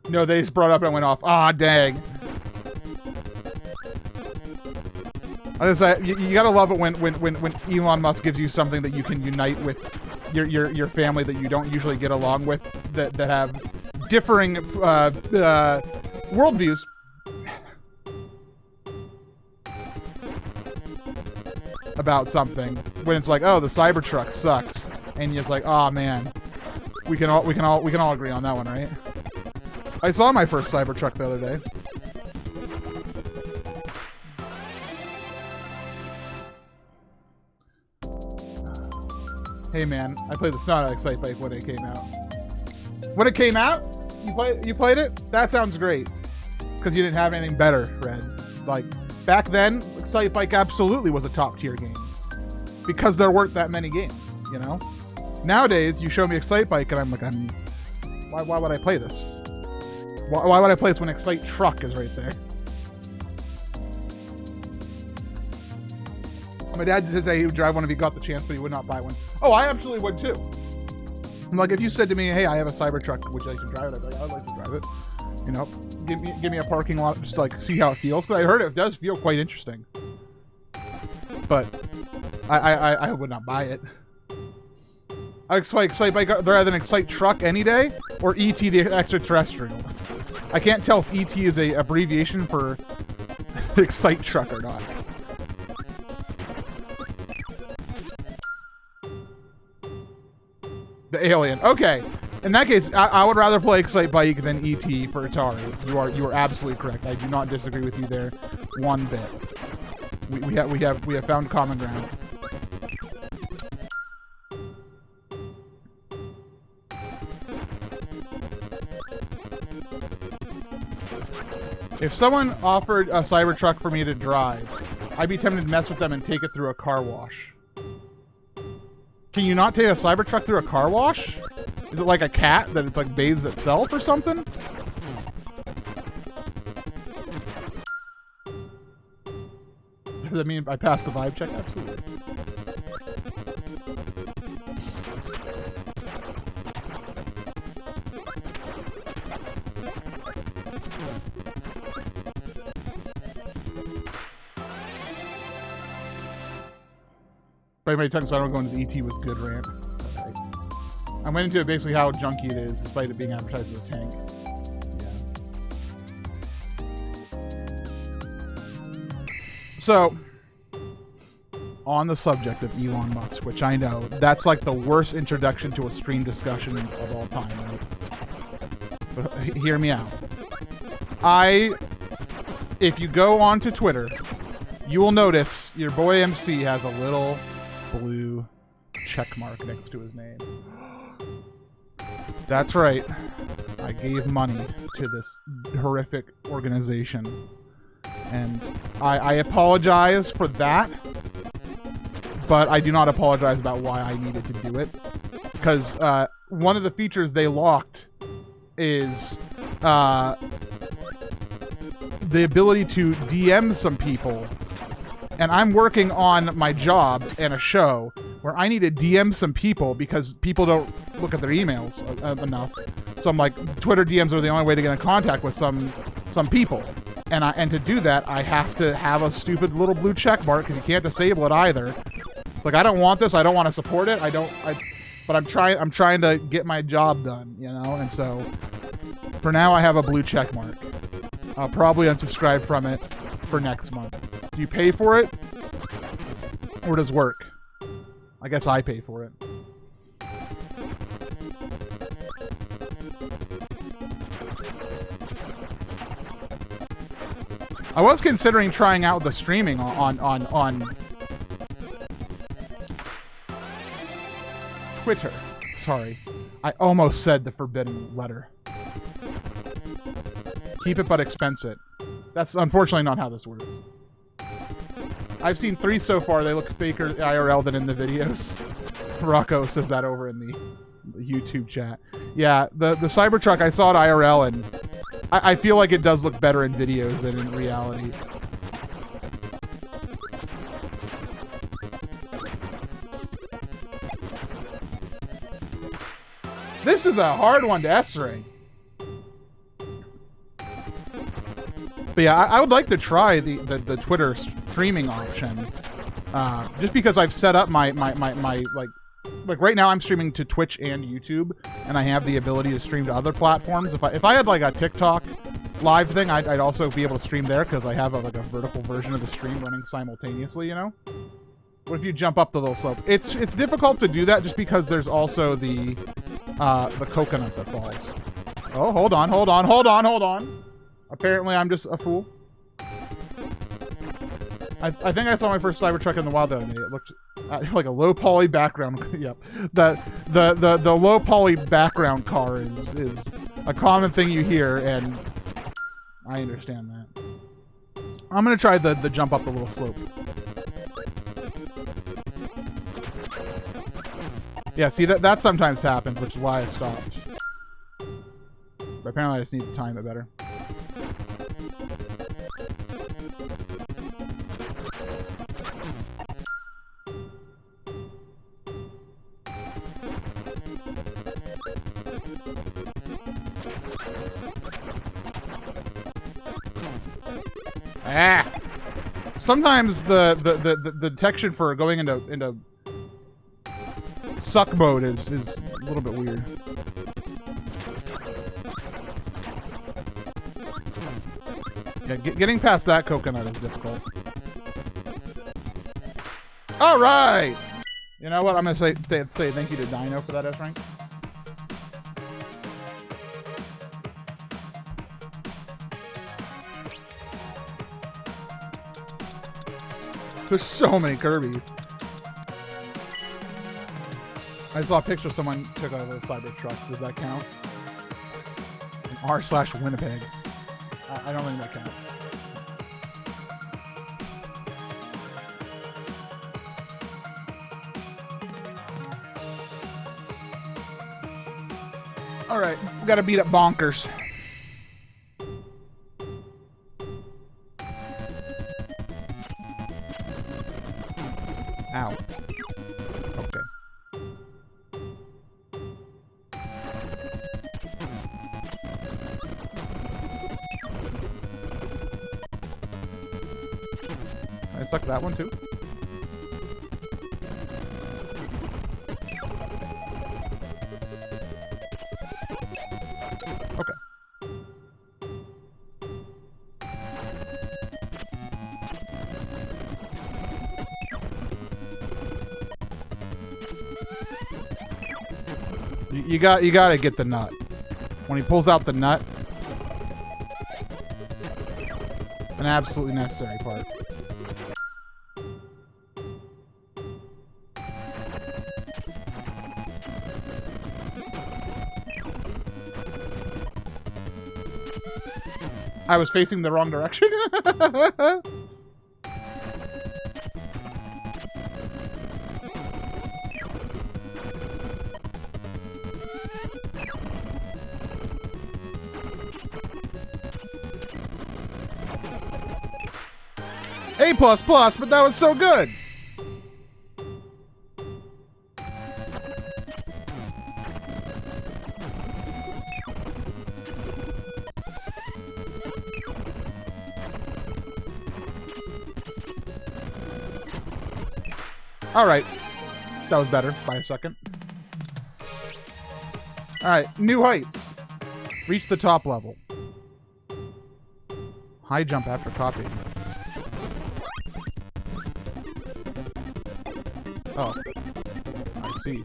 No, they just brought up and went off. Ah, dang. I was say, you gotta love it when Elon Musk gives you something that you can unite with your family that you don't usually get along with, that have differing worldviews. About something, when it's like, oh, the Cybertruck sucks, and you're just like, oh man, we can all agree on that one, right? I saw my first Cybertruck the other day. Hey man, I played the snot out of Excite Bike when it came out. When it came out, you played it? That sounds great, because you didn't have anything better, Red. Like back then, Excite Bike absolutely was a top tier game, because there weren't that many games, you know. Nowadays, you show me Excite Bike, and I'm like, why would I play this? Why would I play this when Excite Truck is right there? My dad says he would drive one if he got the chance, but he would not buy one. Oh, I absolutely would too. I'm like, if you said to me, hey, I have a Cybertruck, would you like to drive it? I'd be like, I'd like to drive it. You know, give me a parking lot just to like see how it feels. Because I heard it does feel quite interesting. But I would not buy it. I Excite Bike rather than Excite Truck any day, or ET the Extraterrestrial. I can't tell if ET is a abbreviation for Excite Truck or not. The alien. Okay. In that case, I would rather play Excite Bike than ET for Atari. You are absolutely correct. I do not disagree with you there one bit. We have found common ground. If someone offered a Cybertruck for me to drive, I'd be tempted to mess with them and take it through a car wash. Can you not take a Cybertruck through a car wash? Is it like a cat that it's like bathes itself or something? Does that mean I passed the vibe check? Absolutely. By many times I don't go into the ET was good rant. Right. I went into it basically how junky it is, despite it being advertised as a tank. Yeah. So, on the subject of Elon Musk, which I know, that's like the worst introduction to a stream discussion of all time, right? But hear me out. If you go onto Twitter, you will notice your boy MC has a little blue check mark next to his name. That's right. I gave money to this horrific organization. And I apologize for that, but I do not apologize about why I needed to do it. Because one of the features they locked is the ability to DM some people. And I'm working on my job and a show where I need to DM some people because people don't look at their emails enough. So I'm like, Twitter DMs are the only way to get in contact with some people. And to do that, I have to have a stupid little blue check mark because you can't disable it either. It's like, I don't want this. I don't want to support it. But I'm trying to get my job done, you know? And so for now I have a blue check mark. I'll probably unsubscribe from it for next month? Do you pay for it? Or does work? I guess I pay for it. I was considering trying out the streaming on Twitter. Sorry. I almost said the forbidden letter. Keep it but expense it. That's unfortunately not how this works. I've seen 3 so far. They look faker IRL than in the videos. Rocco says that over in the YouTube chat. Yeah, the Cybertruck, I saw it IRL, and I feel like it does look better in videos than in reality. This is a hard one to S-ring. But yeah, I would like to try the Twitter streaming option. Just because I've set up my like right now I'm streaming to Twitch and YouTube, and I have the ability to stream to other platforms. If I had like a TikTok live thing, I'd also be able to stream there because I have like a vertical version of the stream running simultaneously, you know? What if you jump up the little slope? It's difficult to do that just because there's also the coconut that falls. Oh, hold on. Apparently I'm just a fool. I think I saw my first Cybertruck in the wild the other day. It looked like a low poly background. Yep. The low poly background car is a common thing you hear, and I understand that. I'm gonna try the jump up the little slope. Yeah, see that sometimes happens, which is why I stopped. But apparently I just need to time it better. Ah! Sometimes the detection for going into suck mode is a little bit weird. Yeah, getting past that coconut is difficult. All right. You know what? I'm gonna say thank you to Dino for that S rank. There's so many Kirby's. I saw a picture someone took of a Cybertruck. Does that count? An r/Winnipeg. I don't think that counts. All right, we gotta beat up Bonkers. Ow. Okay. Can I suck that one too? Okay. You gotta get the nut. When he pulls out the nut, an absolutely necessary part. I was facing the wrong direction. A++, but that was so good. All right, that was better by a second. All right, new heights. Reach the top level. High jump after copying. Oh, I see.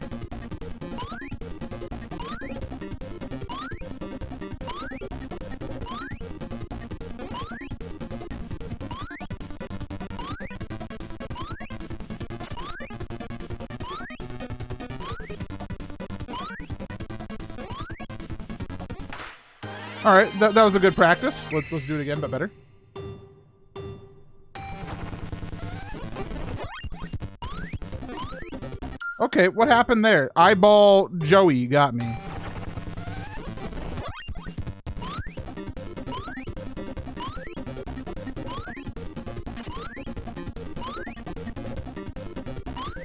All right, that was a good practice. Let's do it again, but better. Okay, what happened there? Eyeball Joey got me.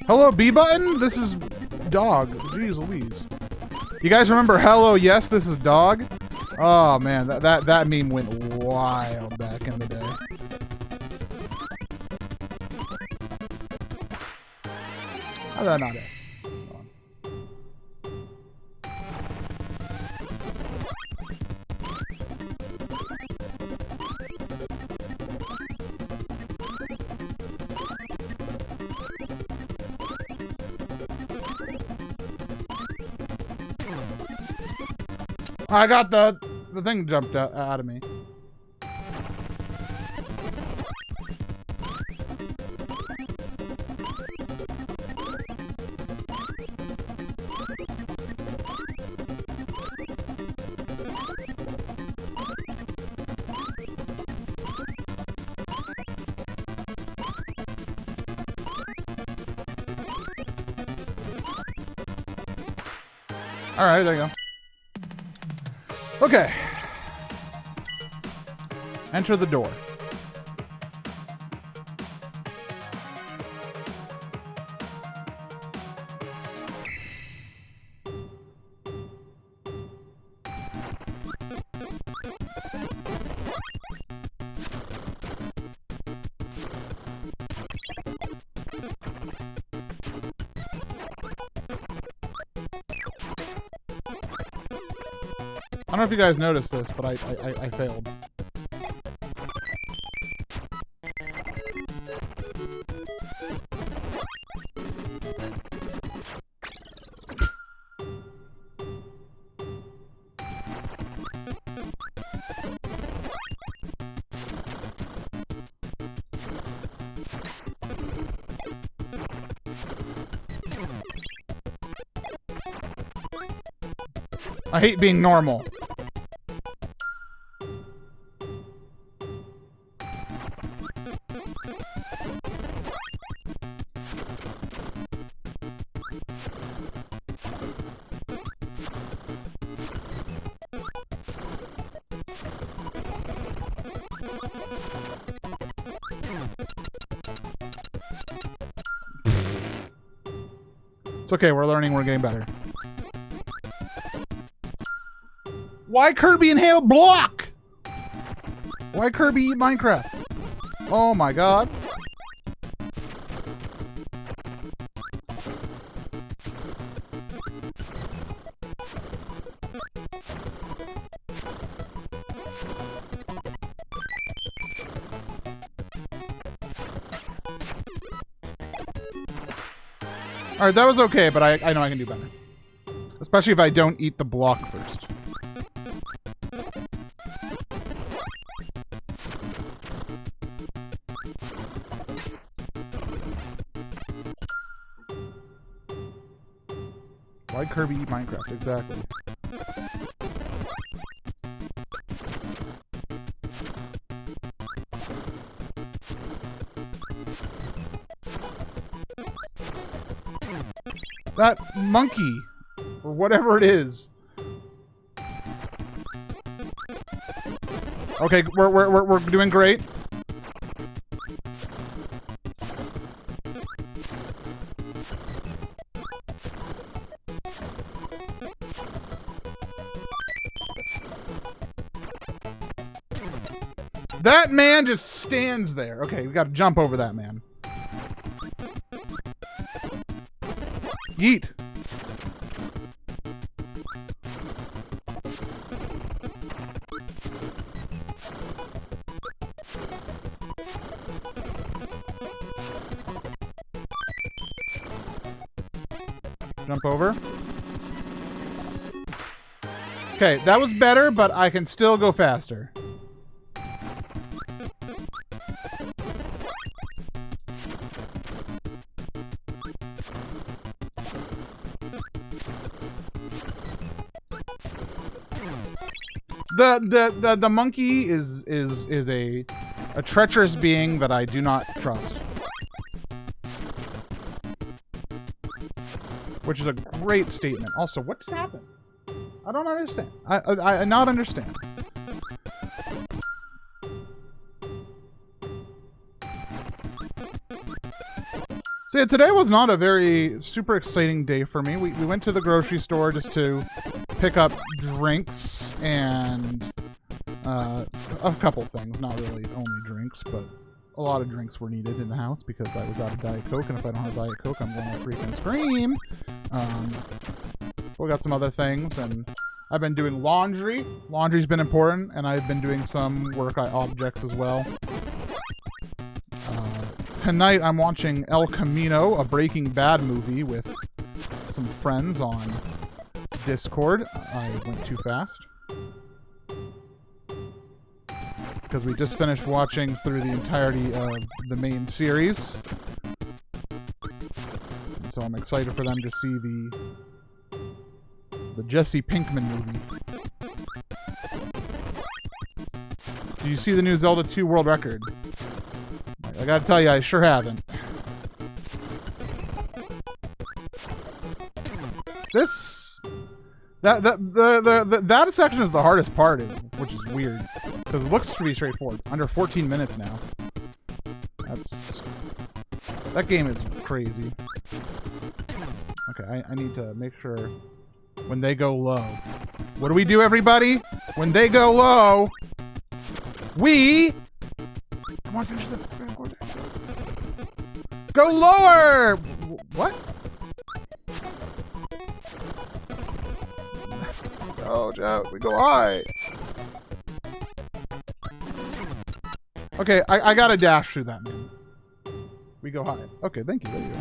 Hello, B-button? This is dog. Jeez Louise. You guys remember hello, yes, this is dog? Oh man, that meme went wild back in the day. How did I not ask? I got the thing jumped out of me. All right, there you go. Okay. Enter the door. I don't know if you guys noticed this, but I failed. I hate being normal. It's okay, we're learning, we're getting better. Why Kirby inhale block? Why Kirby eat Minecraft? Oh my god. Alright, that was okay, but I know I can do better. Especially if I don't eat the block first. Why Kirby eat Minecraft? Exactly. That monkey, or whatever it is. Okay, we're doing great. That man just stands there. Okay, we gotta jump over that man. Yeet. Jump over. Okay, that was better, but I can still go faster. The monkey is a treacherous being that I do not trust. Which is a great statement. Also, what just happened? I don't understand. I not understand. So yeah, today was not a very super exciting day for me. We went to the grocery store just to pick up drinks and a couple things. Not really only drinks, but a lot of drinks were needed in the house because I was out of Diet Coke, and if I don't have Diet Coke, I'm going to freaking scream. We got some other things, and I've been doing laundry. Laundry's been important, and I've been doing some work objects as well. Tonight I'm watching El Camino, a Breaking Bad movie with some friends on Discord. I went too fast. Because we just finished watching through the entirety of the main series. And so I'm excited for them to see the Jesse Pinkman movie. Do you see the new Zelda 2 world record? I gotta tell you, I sure haven't. That section is the hardest part, which is weird. Because it looks pretty straightforward. Under 14 minutes now. That game is crazy. Okay, I need to make sure when they go low. What do we do, everybody? When they go low, we... Come on, finish the quarter. Go lower! What? Oh, Joe, we go high. Okay, I gotta dash through that, man. We go high. Okay, thank you. There you go.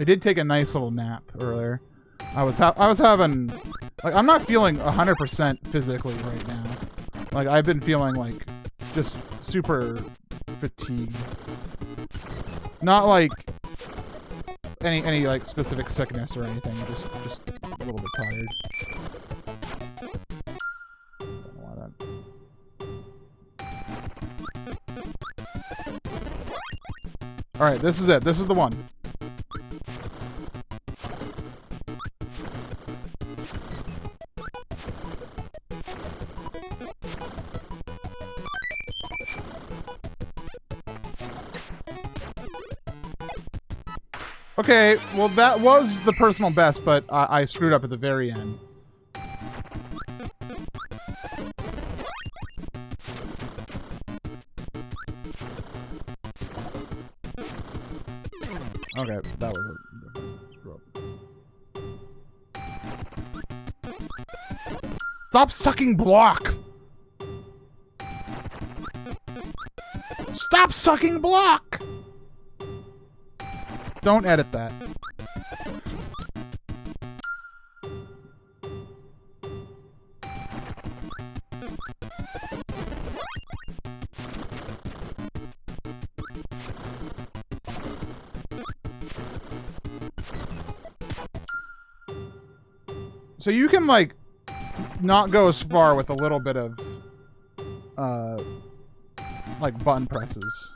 I did take a nice little nap earlier. I was having, like, I'm not feeling 100% physically right now. Like, I've been feeling like just super fatigued. Not like any like specific sickness or anything. Just a little bit tired. Don't know why that. All right, this is it. This is the one. Okay, well that was the personal best, but I screwed up at the very end. Okay, that was a screw up. Stop sucking block! Stop sucking block! Don't edit that. So you can, like, not go as far with a little bit of, like, button presses.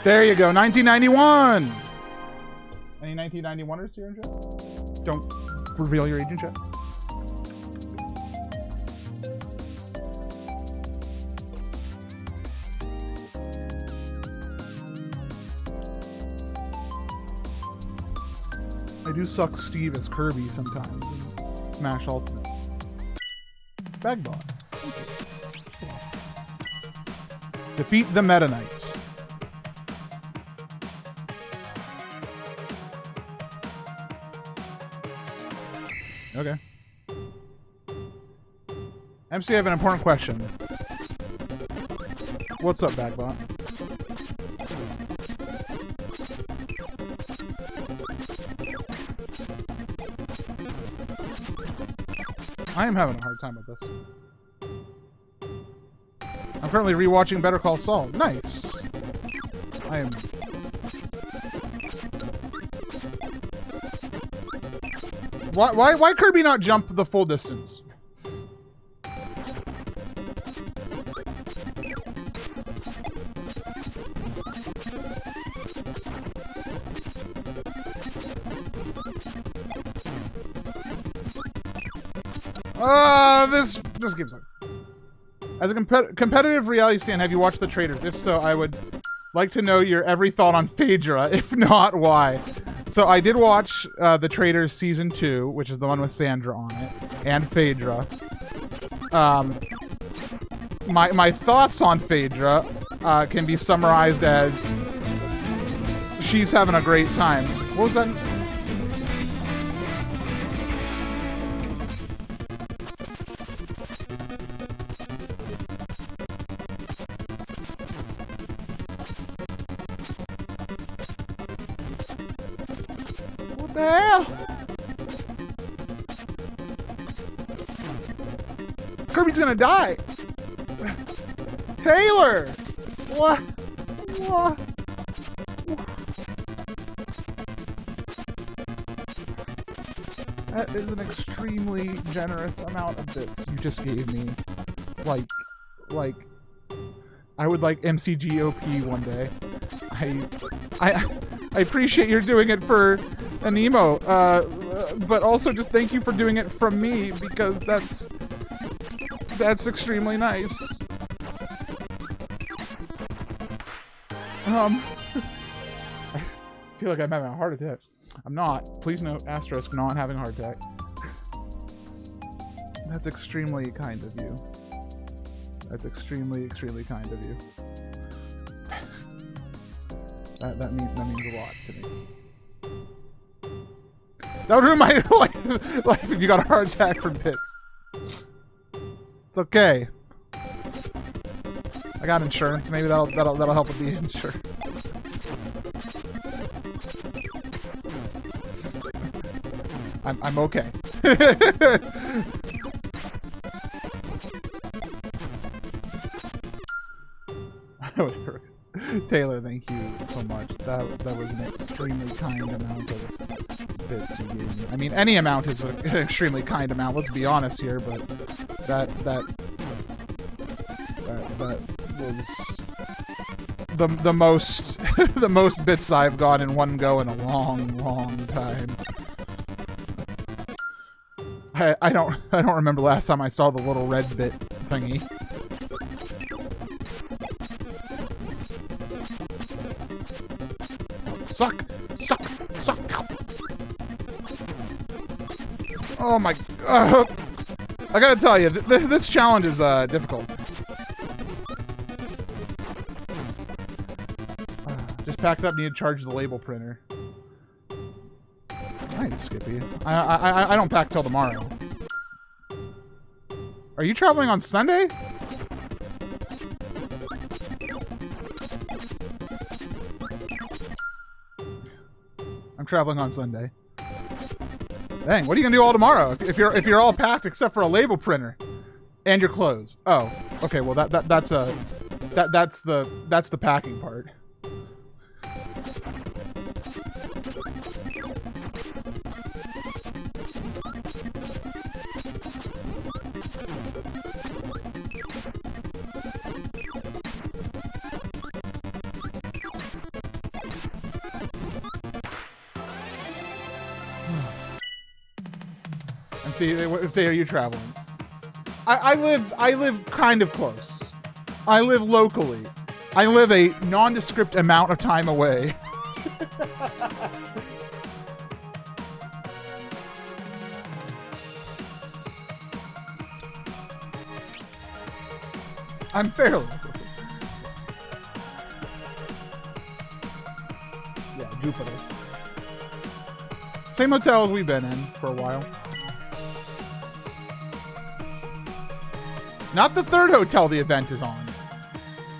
There you go, 1991! Any 1991ers here in chat? Don't reveal your age in chat. I do suck Steve as Kirby sometimes in Smash Ultimate. Bagbot. Defeat the Meta Knights. Okay. MC, I have an important question. What's up, Bagbot? I am having a hard time with this. I'm currently rewatching Better Call Saul. Nice. I am... Why Kirby not jump the full distance? This game's like... As a competitive reality stan, have you watched The Traitors? If so, I would like to know your every thought on Phaedra. If not, why? So I did watch The Traitors Season 2, which is the one with Sandra on it, and Phaedra. My thoughts on Phaedra can be summarized as she's having a great time. What was that? What the hell? Kirby's gonna die. Taylor! What? What? That is an extremely generous amount of bits you just gave me. Like, I would like MCGOP one day. I appreciate you're doing it for an emo, but also just thank you for doing it from me, because that's extremely nice. I feel like I'm having a heart attack. I'm not. Please note, asterisk, not having a heart attack. That's extremely kind of you. That's extremely, extremely kind of you. That means a lot to me. That would ruin my life if you got a heart attack from bits. It's okay. I got insurance. Maybe that'll help with the insurance. I'm okay. Taylor, thank you so much. That was an extremely kind amount of bits you gave me. I mean, any amount is an extremely kind amount. Let's be honest here, but that was the most the most bits I've got in one go in a long time. I don't remember last time I saw the little red bit thingy. Suck! Oh my... I gotta tell you, this challenge is difficult. Just packed up, need to charge the label printer. Nice, Skippy. I don't pack till tomorrow. Are you traveling on Sunday? I'm traveling on Sunday. Dang, what are you gonna do all tomorrow if you're all packed except for a label printer and your clothes? Oh, okay. Well, that's the packing part. What day are you traveling? I live kind of close. I live locally. I live a nondescript amount of time away. I'm fairly. Yeah, Jupiter. Same hotel as we've been in for a while. Not the third hotel the event is on.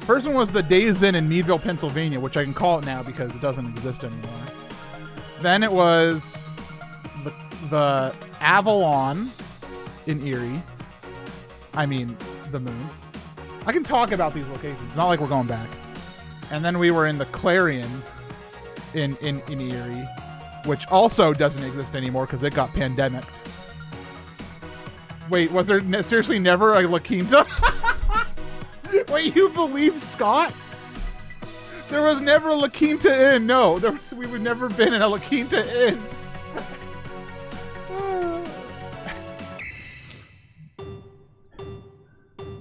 First one was the Days Inn in Meadville, Pennsylvania, which I can call it now because it doesn't exist anymore. Then it was the Avalon in Erie. I mean, the Moon. I can talk about these locations. It's not like we're going back. And then we were in the Clarion in Erie, which also doesn't exist anymore because it got pandemic. Wait, was there seriously never a La Quinta? Wait, you believe Scott? There was never a La Quinta Inn. No, we would never been in a La Quinta Inn.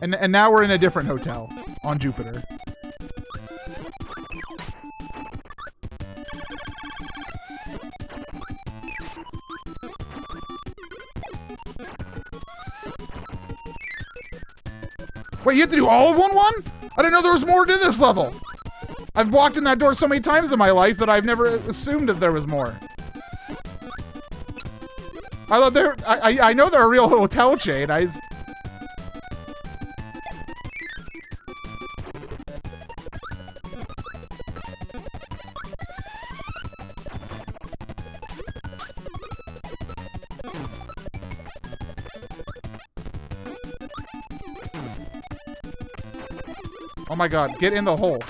And now we're in a different hotel on Jupiter. Wait, you have to do all of 1-1? I didn't know there was more to this level. I've walked in that door so many times in my life that I've never assumed that there was more. I thought I know they're a real hotel chain. Oh my god, get in the hole.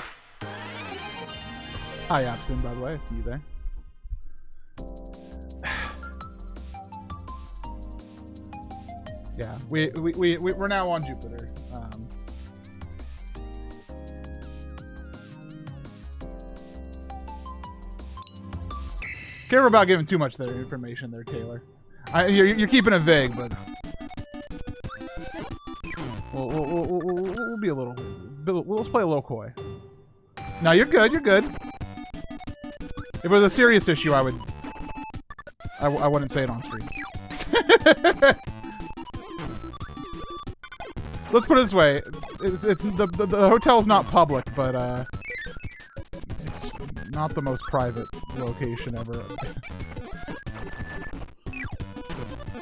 Hi, Absinthe, by the way. I see you there. Yeah, we're now on Jupiter. Care about giving too much of their information there, Taylor. You're keeping it vague, but we'll be a little. Let's play a little coy. No, you're good. You're good. If it was a serious issue, I wouldn't say it on screen. Let's put it this way: it's the hotel's not public, but it's not the most private location ever,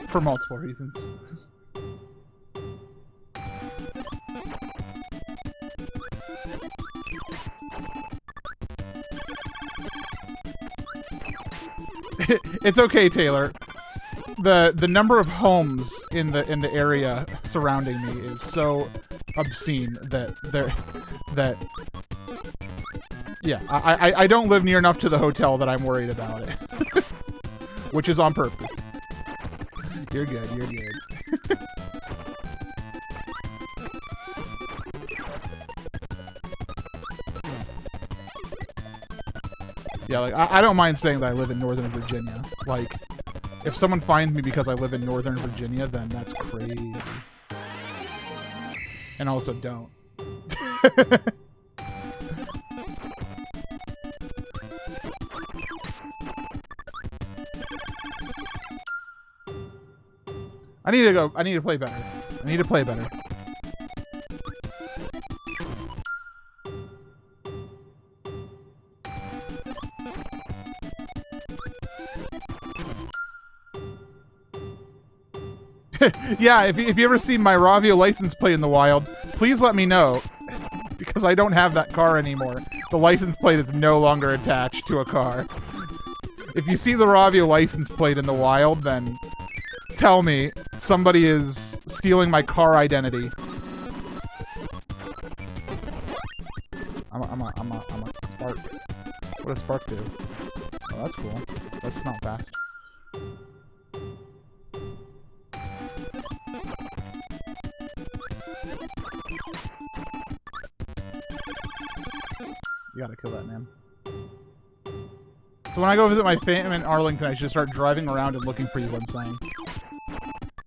for multiple reasons. It's okay, Taylor. The number of homes in the area surrounding me is so obscene that yeah, I don't live near enough to the hotel that I'm worried about it. Which is on purpose. You're good, you're good. Yeah, like, I don't mind saying that I live in Northern Virginia. Like, if someone finds me because I live in Northern Virginia, then that's crazy. And also don't. I need to play better. I need to play better. Yeah, if you ever see my Ravio license plate in the wild, please let me know. Because I don't have that car anymore. The license plate is no longer attached to a car. If you see the Ravio license plate in the wild, then tell me somebody is stealing my car identity. I'm a spark. What does spark do? Oh, that's cool. That's not fast. You gotta kill that man. So when I go visit my fam in Arlington, I should start driving around and looking for you, what I'm saying.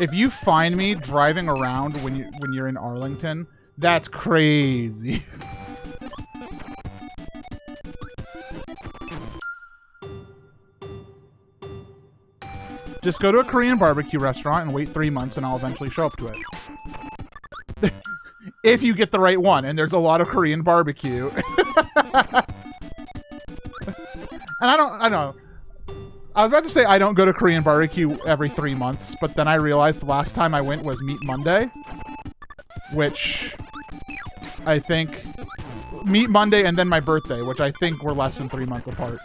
If you find me driving around when you're in Arlington, that's crazy. Just go to a Korean barbecue restaurant and wait 3 months and I'll eventually show up to it. if you get the right one, and there's a lot of Korean barbecue. And I don't know. I was about to say I don't go to Korean barbecue every 3 months, but then I realized the last time I went was Meat Monday, which I think Meat Monday and then my birthday, which I think were less than 3 months apart.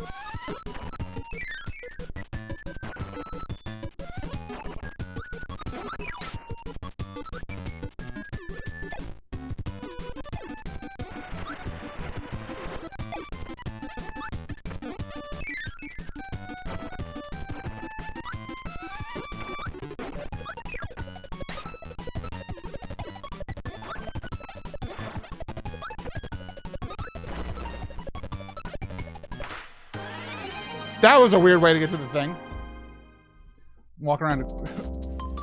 That was a weird way to get to the thing. Walk around a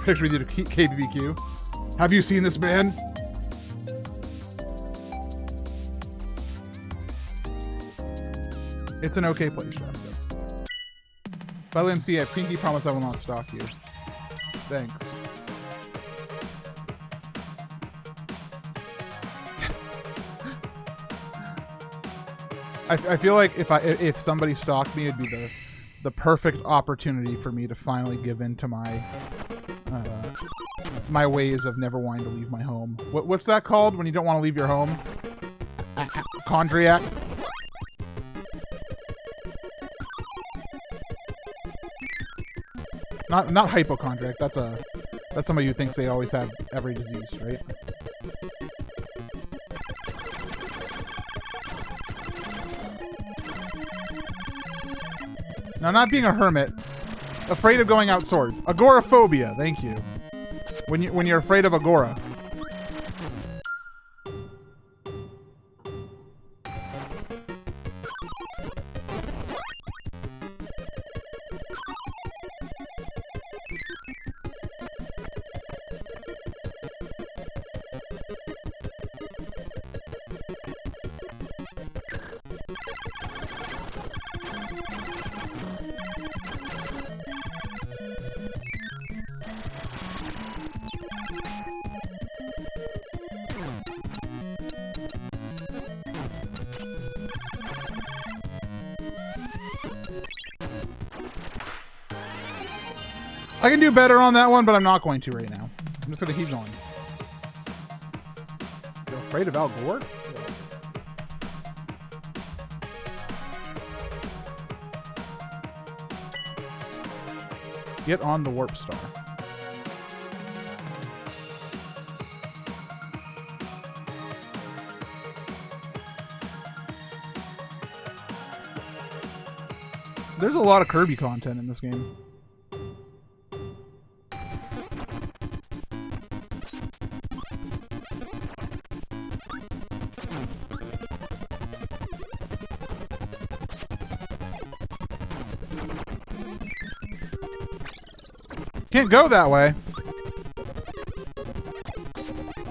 picture with you to KBBQ. Have you seen this man? It's an okay place, Shasta. By the way, MC, I pinky promise I will not stalk you. Thanks. I feel like if somebody stalked me, it'd be the perfect opportunity for me to finally give in to my ways of never wanting to leave my home. What's that called when you don't want to leave your home? Chondriac? Not hypochondriac. That's somebody who thinks they always have every disease, right? Now, not being a hermit, afraid of going out swords. Agoraphobia, thank you. When you're afraid of agora. I can do better on that one, but I'm not going to right now. I'm just going to keep going. You're afraid of Al Gore? Get on the Warp Star. There's a lot of Kirby content in this game. Can't go that way.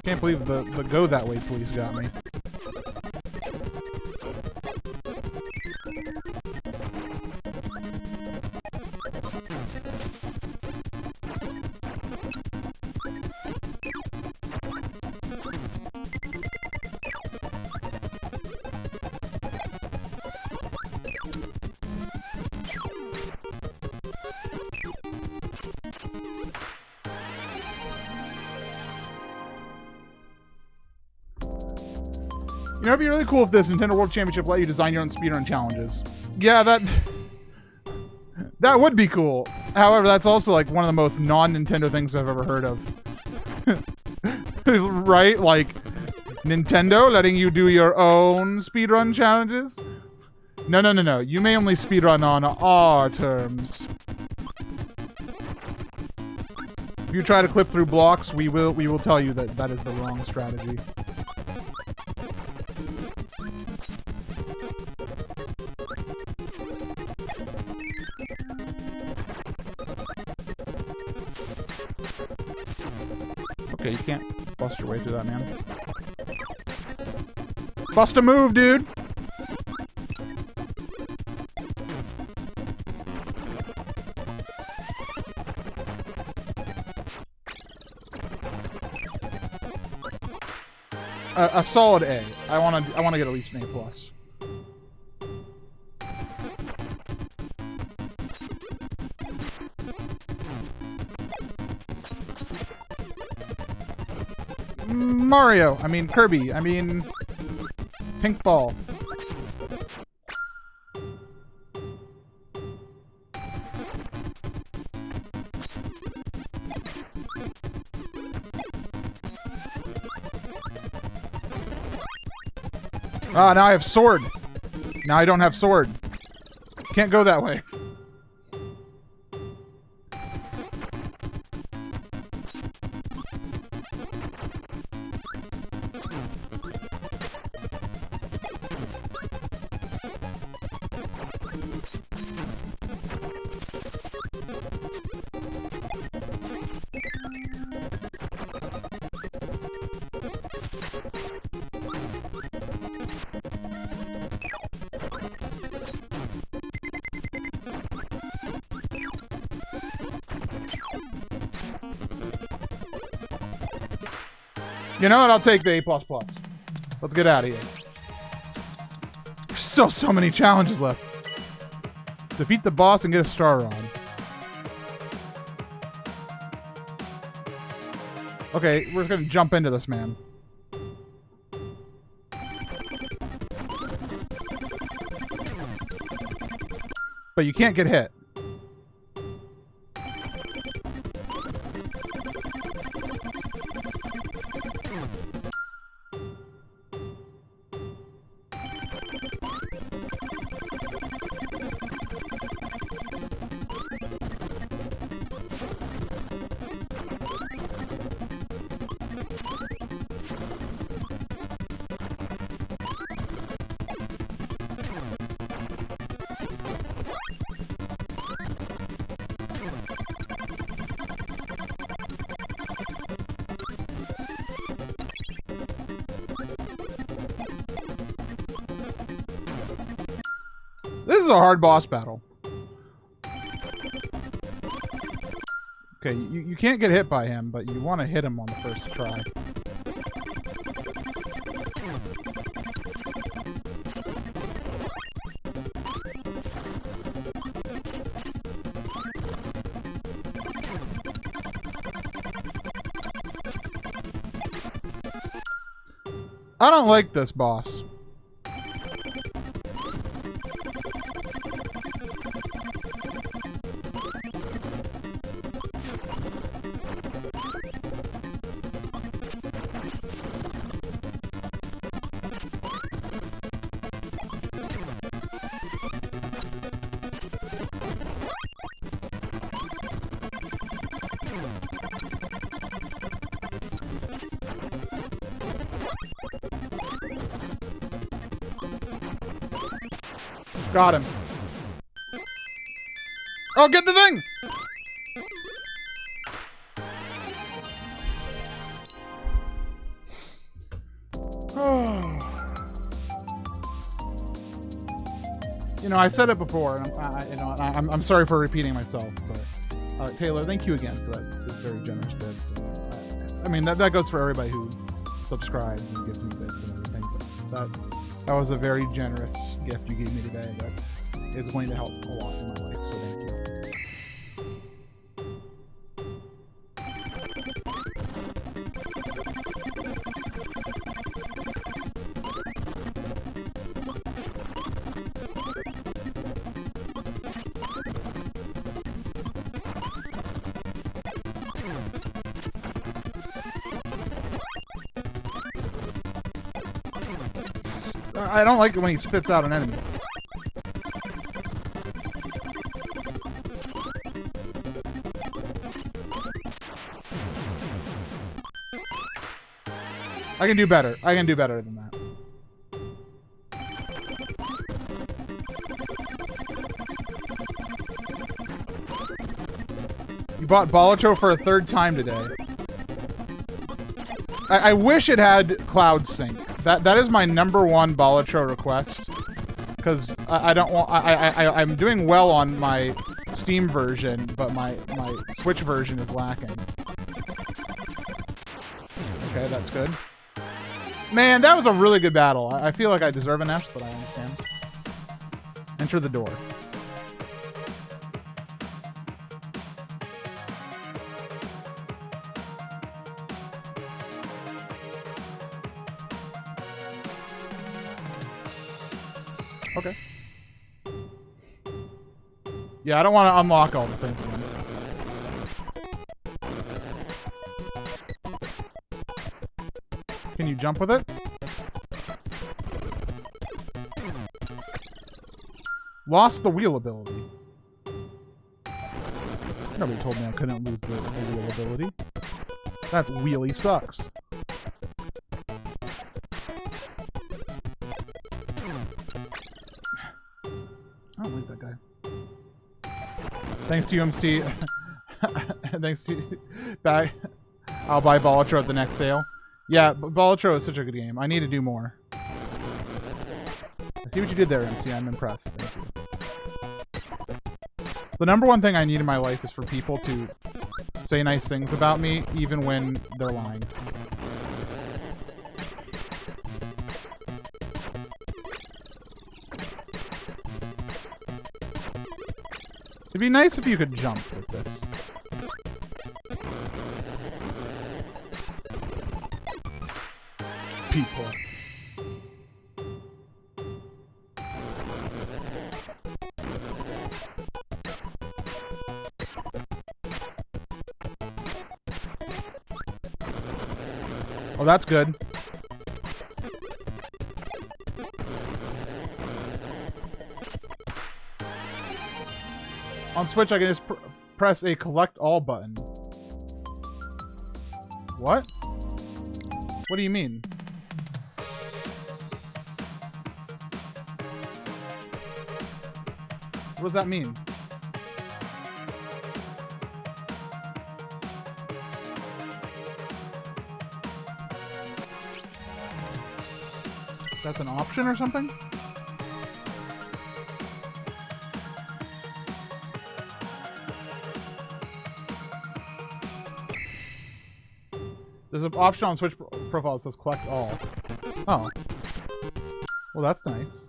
Can't believe the go that way police got me. You know, it'd be really cool if this Nintendo World Championship let you design your own speedrun challenges. Yeah, that would be cool. However, that's also like one of the most non-Nintendo things I've ever heard of. Right? Like, Nintendo letting you do your own speedrun challenges? No. You may only speedrun on our terms. If you try to clip through blocks, we will tell you that that is the wrong strategy. Okay, you can't bust your way through that, man. Bust a move, dude! A solid A. I want to get at least an A plus. Mario. I mean Kirby. I mean pink ball. Ah, now I have sword. Now I don't have sword. Can't go that way. You know what? I'll take the A++. Let's get out of here. There's still so many challenges left. Defeat the boss and get a star rod. Okay, we're just gonna jump into this man. But you can't get hit. This is a hard boss battle. Okay, you can't get hit by him, but you want to hit him on the first try. I don't like this boss. Got him. Oh, get the thing! You know, I said it before, and I'm sorry for repeating myself, but Taylor, thank you again for that very generous bits. I mean, that goes for everybody who subscribes and gives me bits and everything. But that was a very generous gift you gave me today that is going to help a lot in my life, so thank you. I don't like it when he spits out an enemy. I can do better. I can do better than that. You bought Balacho for a third time today. I wish it had cloud sync. That is my #1 Balacho request, because I don't want I'm doing well on my Steam version, but my Switch version is lacking. Okay, that's good. Man, that was a really good battle. I feel like I deserve an S, but I understand. Enter the door. Okay. Yeah, I don't want to unlock all the things again. Can you jump with it? Lost the wheel ability. Nobody told me I couldn't lose the wheel ability. That wheelie sucks. I don't like that guy. Thanks to UMC. Thanks to... I'll buy Bollatro at the next sale. Yeah, but Bollatro is such a good game. I need to do more. I see what you did there, MC. I'm impressed. Thank you. The number one thing I need in my life is for people to say nice things about me, even when they're lying. It'd be nice if you could jump with this. People. Oh, that's good. On Switch, I can just press a collect all button. What? What do you mean? What does that mean? That's an option or something? There's an option on Switch profile that says collect all. Oh. Well, that's nice.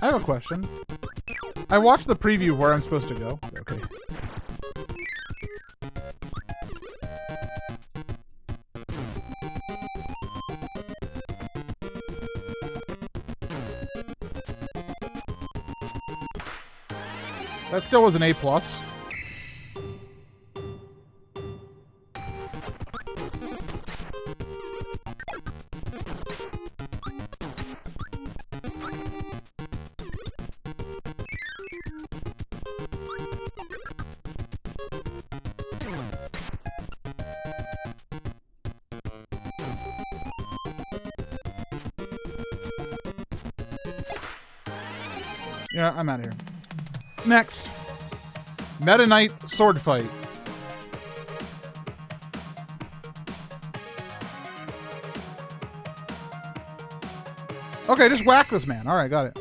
I have a question. I watched the preview of where I'm supposed to go. Okay. That still was an A+. Yeah, I'm out of here. Next. Meta Knight sword fight. Okay, just whack this man. Alright, got it.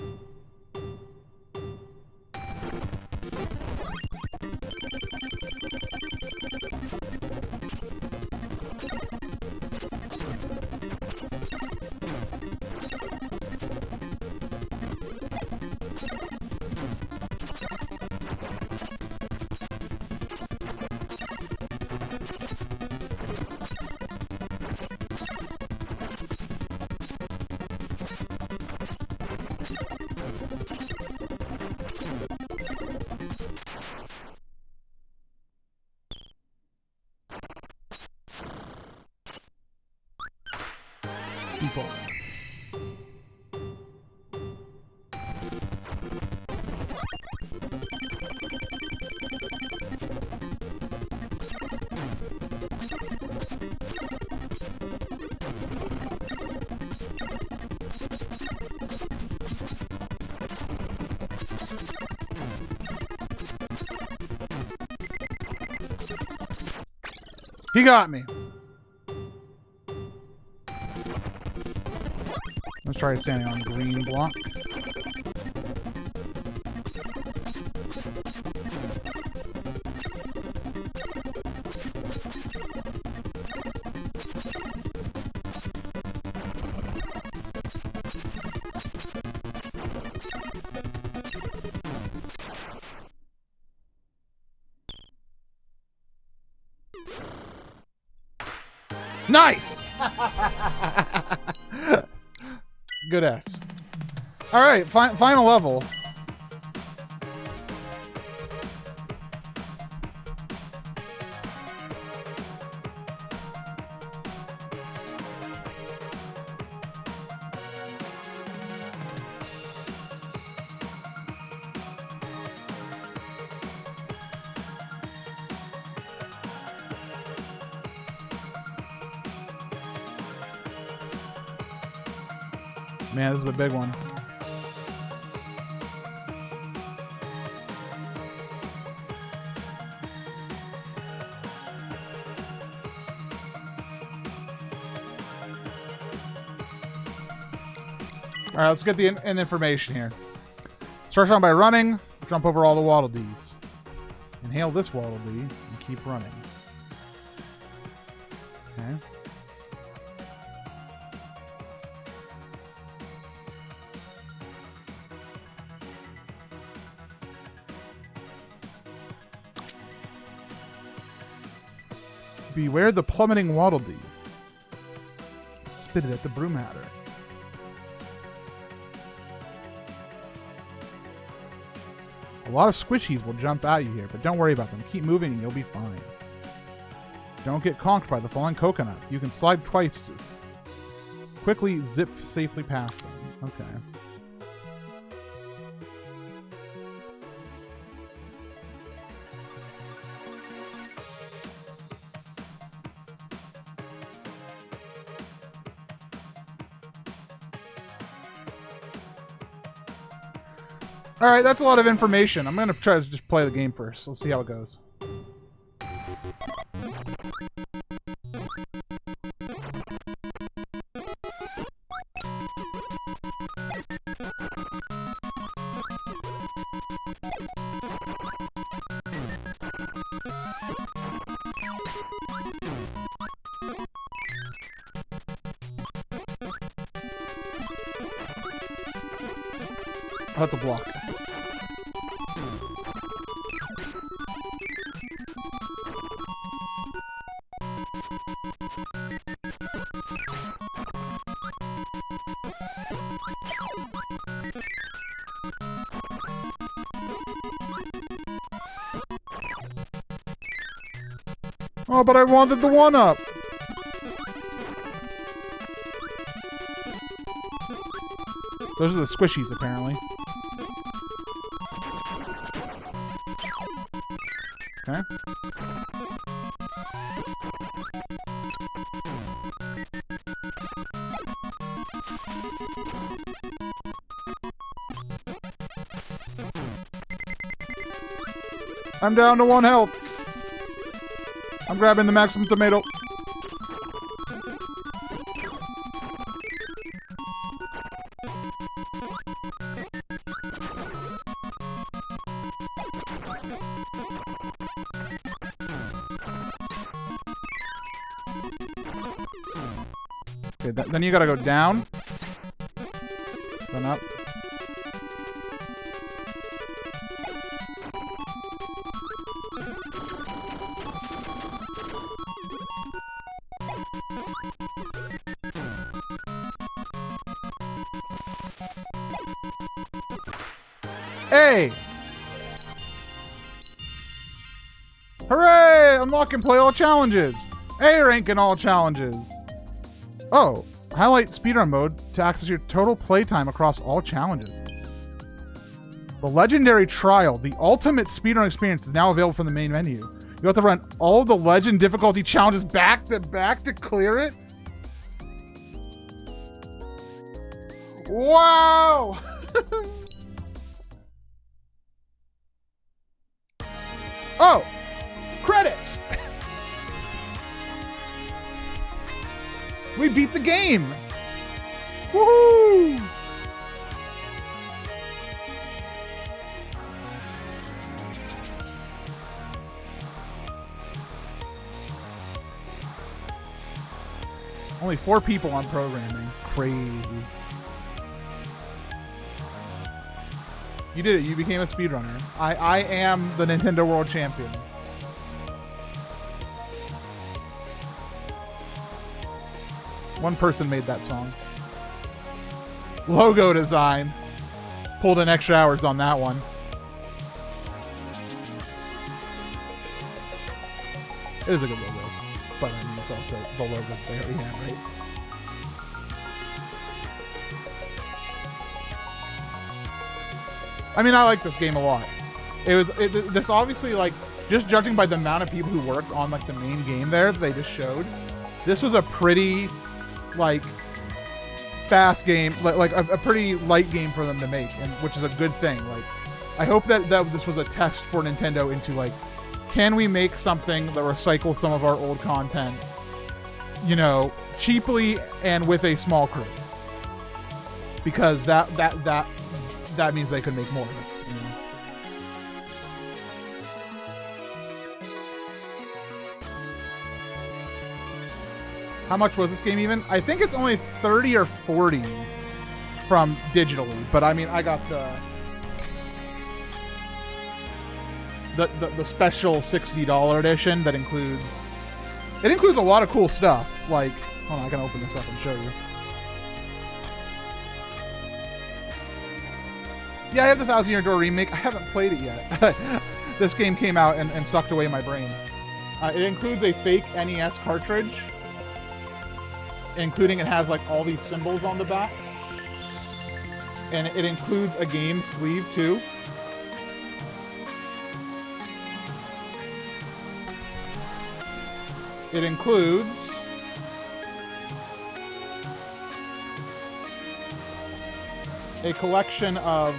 People. He got me. Let's try standing on green block. Nice! Good S. All right, final level. Man, this is a big one. All right, let's get the information here. Start on by running, jump over all the Waddle Dees. Inhale this Waddle Dee and keep running. Okay. Beware the plummeting Waddle Dee. Spit it at the Broom Hatter. A lot of squishies will jump at you here, but don't worry about them. Keep moving and you'll be fine. Don't get conked by the falling coconuts. You can slide twice to quickly zip safely past them. Okay. All right, that's a lot of information. I'm going to try to just play the game first. Let's see how it goes. Oh, that's a block. Oh, but I wanted the 1-up. Those are the squishies, apparently. Okay. I'm down to 1 health. I'm grabbing the maximum tomato. Okay, then you gotta go down. Then up. Hey! Hooray! Unlock and play all challenges. A rank in all challenges. Oh, highlight speedrun mode to access your total playtime across all challenges. The legendary trial, the ultimate speedrun experience, is now available from the main menu. You have to run all the legend difficulty challenges back to back to clear it. Wow! Oh, credits. We beat the game. Woohoo! Only 4 people on programming. Crazy. You did it. You became a speedrunner. I am the Nintendo World Champion. One person made that song. Logo design. Pulled in extra hours on that one. It is a good logo. But I mean, it's also the logo they already had, right? I mean, I like this game a lot. This obviously, like, just judging by the amount of people who worked on, like, the main game there that they just showed, this was a pretty, like, fast game, like a pretty light game for them to make, and which is a good thing. Like, I hope that this was a test for Nintendo into, like, can we make something that recycles some of our old content, you know, cheaply and with a small crew? Because that means they could make more of it. You know? How much was this game even? I think it's only 30 or 40 from digitally, but I mean, I got the special $60 edition that includes a lot of cool stuff. Like, hold on, I can open this up and show you. Yeah, I have the 1,000 Year Door remake. I haven't played it yet. This game came out and sucked away my brain. It includes a fake NES cartridge, including it has like all these symbols on the back. And it includes a game sleeve too. It includes a collection of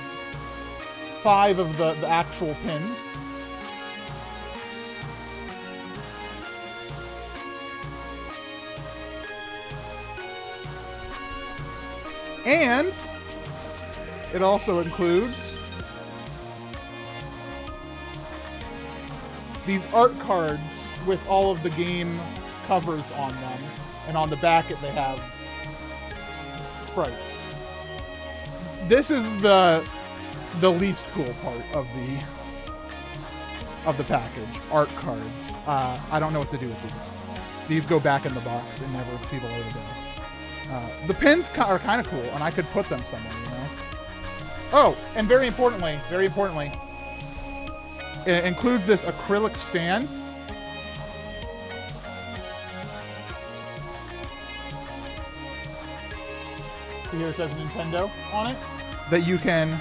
5 of the actual pins. And it also includes these art cards with all of the game covers on them, and on the back they have sprites. This is the least cool part of the package. Art cards. I don't know what to do with these. These go back in the box and never see the light of day. The pins are kind of cool, and I could put them somewhere, you know. Oh, and very importantly, it includes this acrylic stand. So here it says Nintendo on it, that you can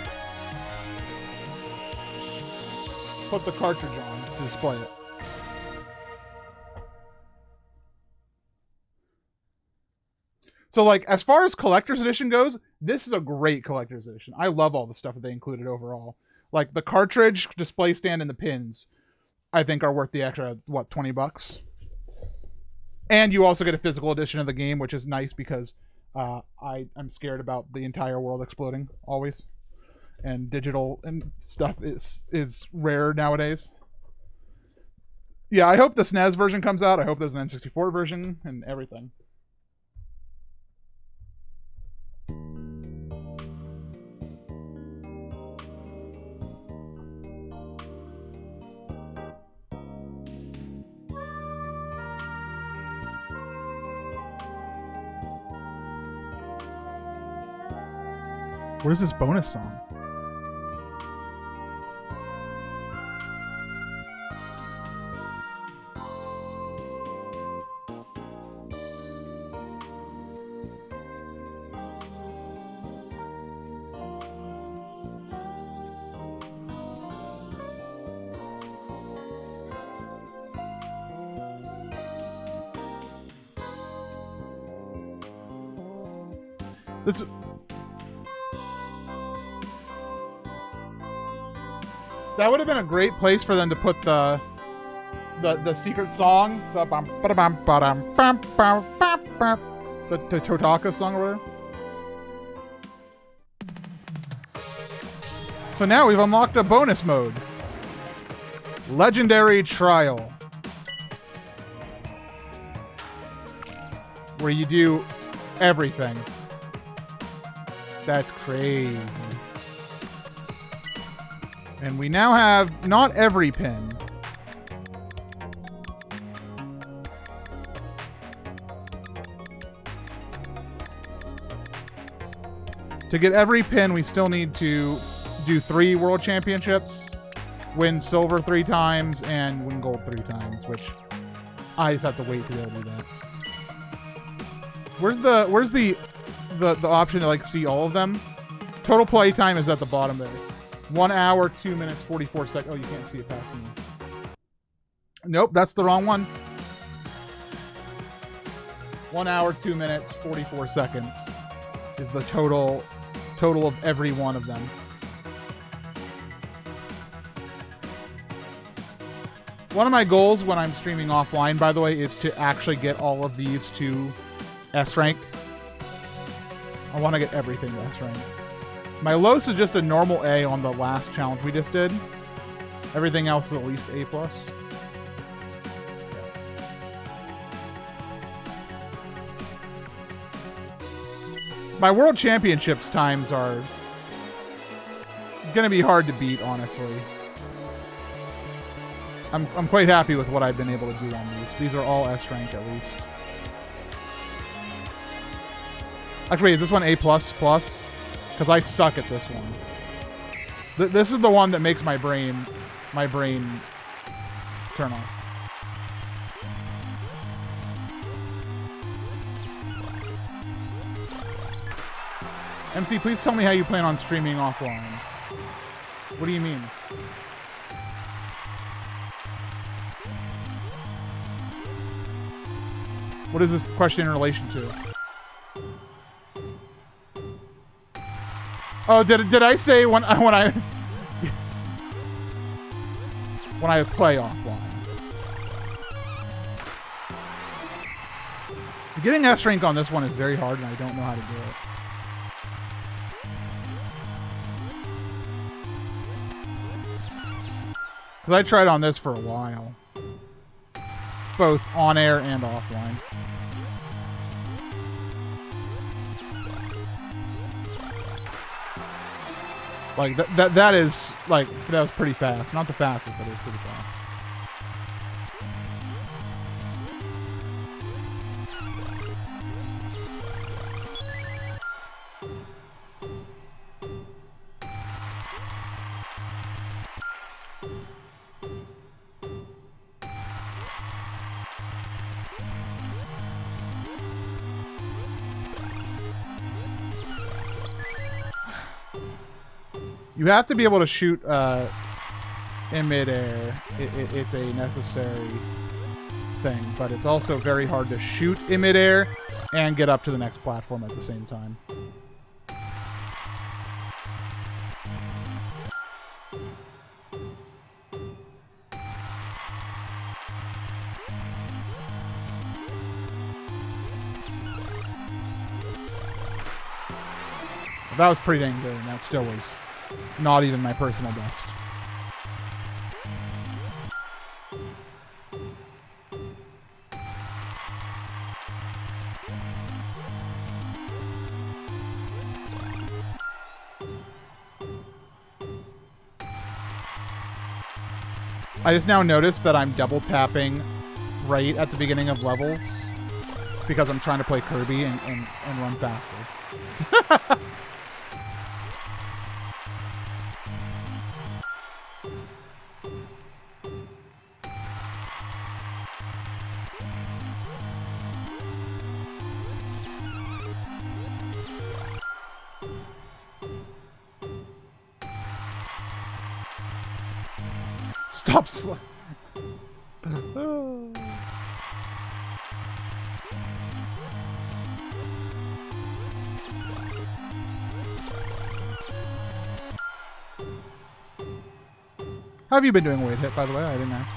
put the cartridge on to display it. So, like, as far as collector's edition goes, this is a great collector's edition. I love all the stuff that they included overall. Like, the cartridge, display stand, and the pins, I think are worth the extra, what, $20? And you also get a physical edition of the game, which is nice because I'm scared about the entire world exploding, always. And digital and stuff is rare nowadays. Yeah, I hope the SNES version comes out. I hope there's an N64 version and everything. What is this bonus song? This. That would have been a great place for them to put the secret song, the Totaka song or whatever. So now we've unlocked a bonus mode. Legendary Trial. Where you do everything. That's crazy. And we now have not every pin. To get every pin, we still need to do 3 world championships, win silver 3 times, and win gold 3 times, which I just have to wait to be able to do that. Where's the option to like see all of them? Total play time is at the bottom there. 1 hour, 2 minutes, 44 seconds. Oh, you can't see it past me. Nope, that's the wrong one. 1 hour, 2 minutes, 44 seconds is the total of every one of them. One of my goals when I'm streaming offline, by the way, is to actually get all of these to S rank. I want to get everything to S rank. My lowest is just a normal A on the last challenge we just did. Everything else is at least A+. My world championships times are gonna be hard to beat, honestly. I'm quite happy with what I've been able to do on these. These are all S rank at least. Actually, is this one A++? Because I suck at this one. This is the one that makes my brain turn off. MC, please tell me how you plan on streaming offline. What do you mean? What is this question in relation to? Oh, did I say when I play offline? Getting S rank on this one is very hard, and I don't know how to do it. Because I tried on this for a while, both on air and offline. Like that is like that was pretty fast. Not the fastest, but it was pretty fast. You have to be able to shoot in midair. It's a necessary thing, but it's also very hard to shoot in midair and get up to the next platform at the same time. That was pretty dang good, and that still was not even my personal best. I just now noticed that I'm double tapping right at the beginning of levels because I'm trying to play Kirby and run faster. Stop How have you been doing weight hit, by the way? I didn't ask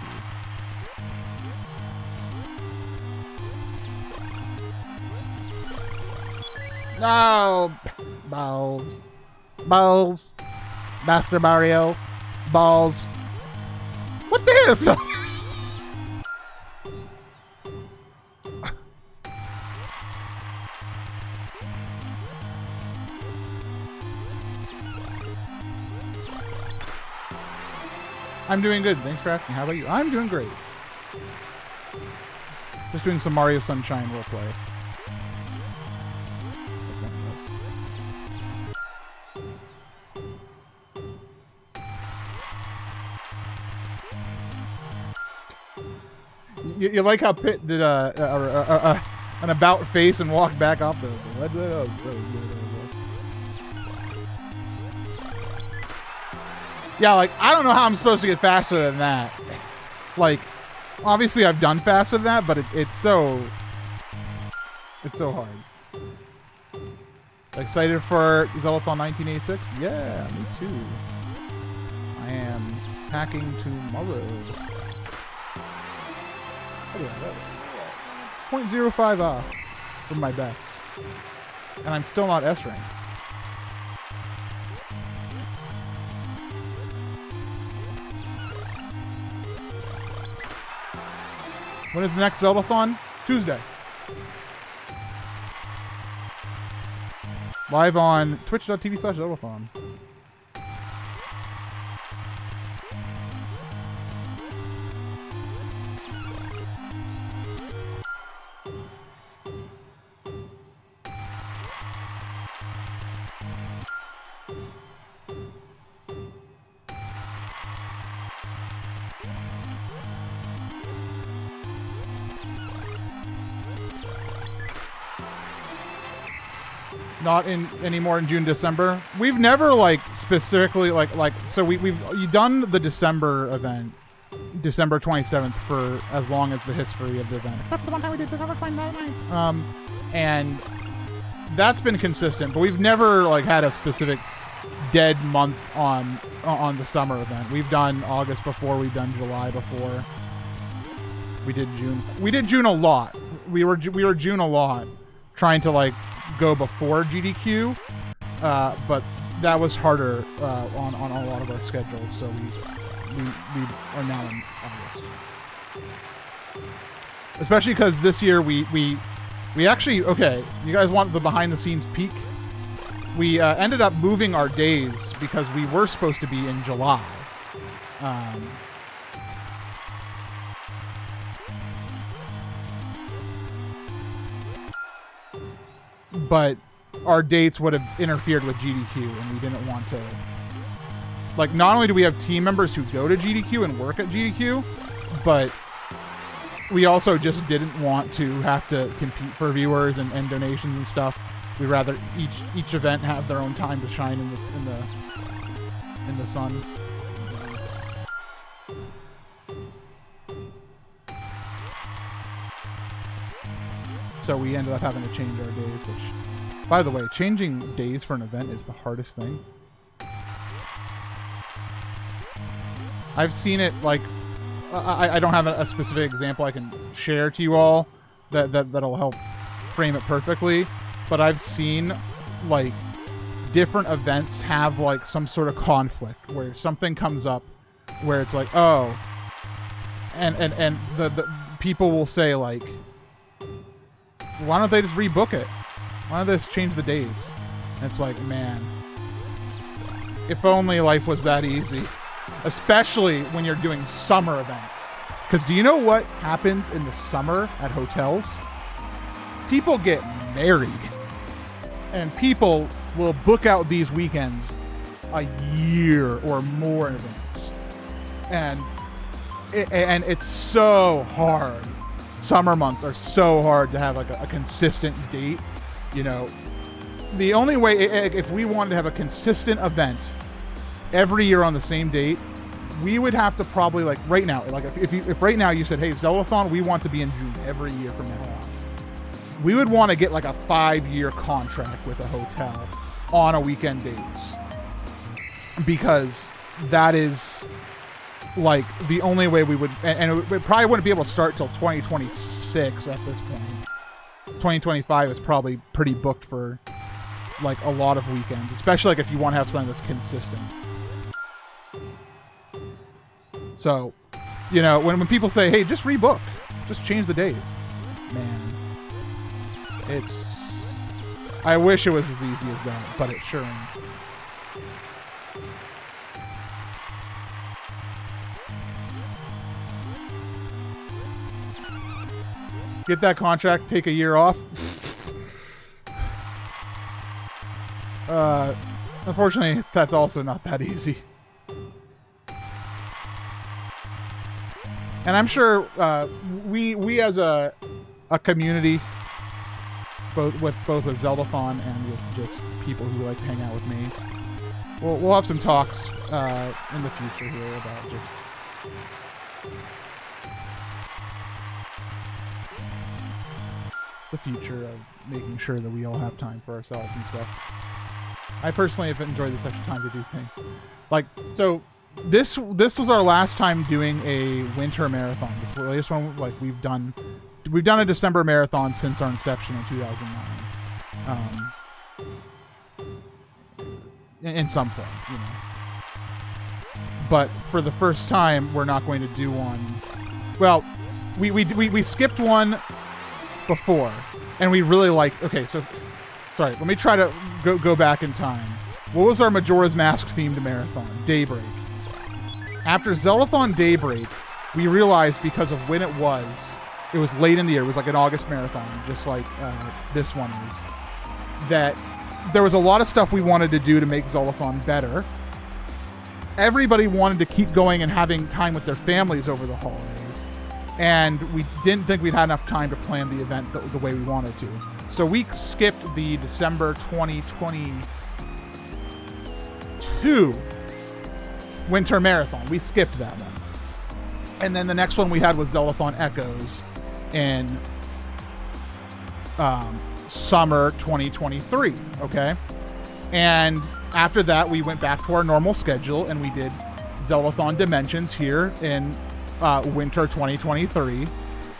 you. No! Balls. Balls. Master Mario. Balls. What the hell? I'm doing good. Thanks for asking. How about you? I'm doing great. Just doing some Mario Sunshine roleplay. That's one of You like how Pitt did an about face and walked back off the ledge? That was good. Yeah, like, I don't know how I'm supposed to get faster than that. Like, obviously I've done faster than that, but it's so hard. Excited for Zellathon 1986? Yeah, me too. I am packing tomorrow. 0.05 off from my best. And I'm still not S rank. When is the next Zeldathon? Tuesday. Live on twitch.tv/Zeldathon. Not in anymore in June, December. We've never like specifically so we've done the December event, December 27th for as long as the history of the event. Except for the one time we did December 29th. And that's been consistent, but we've never like had a specific dead month on the summer event. We've done August before, we've done July before. We did June. We did June a lot. We were June a lot, trying to like go before GDQ, but that was harder on a lot of our schedules, so we are now in August. Especially because this year we actually, okay, you guys want the behind the scenes peek? We ended up moving our days because we were supposed to be in July. But our dates would have interfered with GDQ, and we didn't want to. Like, not only do we have team members who go to GDQ and work at GDQ, but we also just didn't want to have to compete for viewers and donations and stuff. We'd rather each event have their own time to shine in the sun. So we ended up having to change our days, which, by the way, changing days for an event is the hardest thing. I've seen it, like, I don't have a specific example I can share to you all that'll help frame it perfectly, but I've seen, like, different events have, like, some sort of conflict where something comes up where it's like, oh, and the people will say, like, why don't they just rebook it? Why don't they just change the dates? And it's like, man, if only life was that easy. Especially when you're doing summer events. Because do you know what happens in the summer at hotels? People get married. And people will book out these weekends a year or more in advance. And it's so hard. Summer months are so hard to have like a consistent date. You know, the only way, if we wanted to have a consistent event every year on the same date, we would have to probably, like, right now, like if right now you said, hey, Zellathon, we want to be in June every year from now on, we would want to get like a 5-year contract with a hotel on a weekend dates, because that is like the only way we would, and it probably wouldn't be able to start till 2026 at this point. 2025 is probably pretty booked for like a lot of weekends, especially like if you want to have something that's consistent. So, you know, when people say, hey, just rebook, just change the days, man, it's, I wish it was as easy as that, but it sure ain't. Get that contract, take a year off. Unfortunately, that's also not that easy. And I'm sure we as a community, both with Zeldathon and with just people who like to hang out with me, we'll have some talks in the future here about just the future of making sure that we all have time for ourselves and stuff. I personally have enjoyed this extra time to do things. Like, so this was our last time doing a winter marathon. This is the latest one. Like, we've done a December marathon since our inception in 2009. In some form, you know. But for the first time, we're not going to do one. Well, we skipped one before, and we really liked. Okay, so sorry. Let me try to go back in time. What was our Majora's Mask themed marathon? Daybreak. After Zeldathon Daybreak, we realized because of when it was late in the year. It was like an August marathon, just like this one is. That there was a lot of stuff we wanted to do to make Zeldathon better. Everybody wanted to keep going and having time with their families over the holidays. And we didn't think we'd had enough time to plan the event the way we wanted to. So we skipped the December 2022 Winter Marathon. We skipped that one. And then the next one we had was Zeldathon Echoes in summer 2023, okay? And after that, we went back to our normal schedule and we did Zeldathon Dimensions here in winter 2023.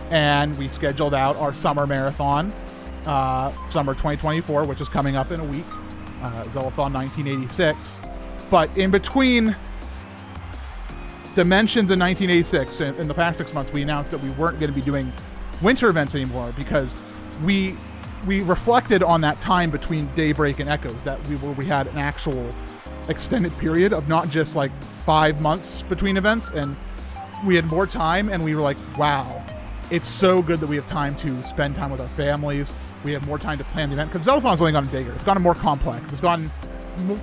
And we scheduled out our summer marathon, summer 2024, which is coming up in a week, Zeldathon 1986. But in between Dimensions in 1986, in the past 6 months, we announced that we weren't going to be doing winter events anymore because we reflected on that time between Daybreak and Echoes, that we had an actual extended period of not just like 5 months between events, and we had more time, and we were like, wow, it's so good that we have time to spend time with our families. We have more time to plan the event, because Zeldathon's only gotten bigger. It's gotten more complex. It's gotten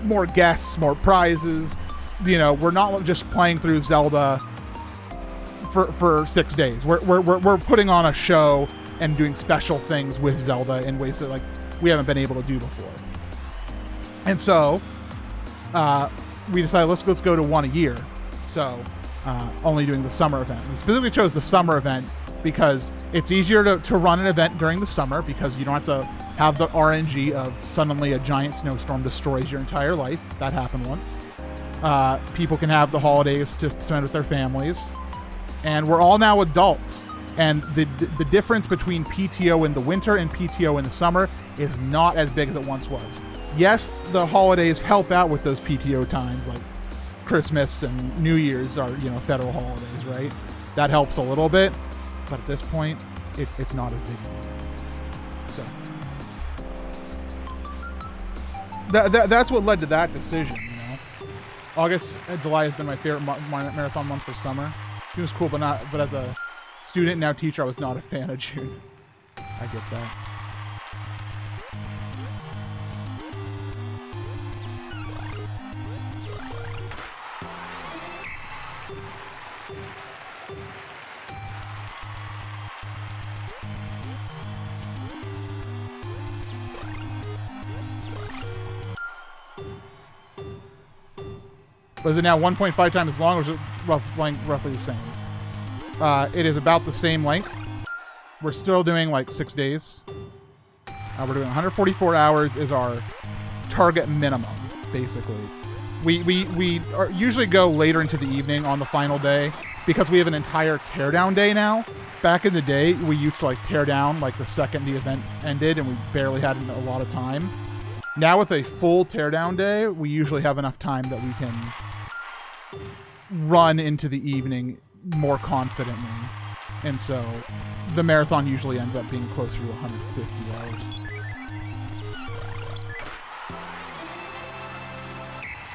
more guests, more prizes. You know, we're not just playing through Zelda for 6 days. We're putting on a show and doing special things with Zelda in ways that like we haven't been able to do before. And so we decided let's go to one a year. So only doing the summer event. We specifically chose the summer event because it's easier to run an event during the summer because you don't have to have the RNG of suddenly a giant snowstorm destroys your entire life. That happened once. People can have the holidays to spend with their families. And we're all now adults. And the difference between PTO in the winter and PTO in the summer is not as big as it once was. Yes, the holidays help out with those PTO times, like Christmas and New Year's are, you know, federal holidays, right? That helps a little bit, but at this point, it's not as big. So that's what led to that decision, you know. August and July has been my favorite marathon month for summer. June was cool, but as a student, now teacher, I was not a fan of June. I get that. But is it now 1.5 times as long, or is it roughly the same? It is about the same length. We're still doing like 6 days. We're doing 144 hours is our target minimum, basically. We usually go later into the evening on the final day because we have an entire teardown day now. Back in the day, we used to like tear down like the second the event ended, and we barely had a lot of time. Now with a full teardown day, we usually have enough time that we can run into the evening more confidently. And so the marathon usually ends up being closer to 150 hours.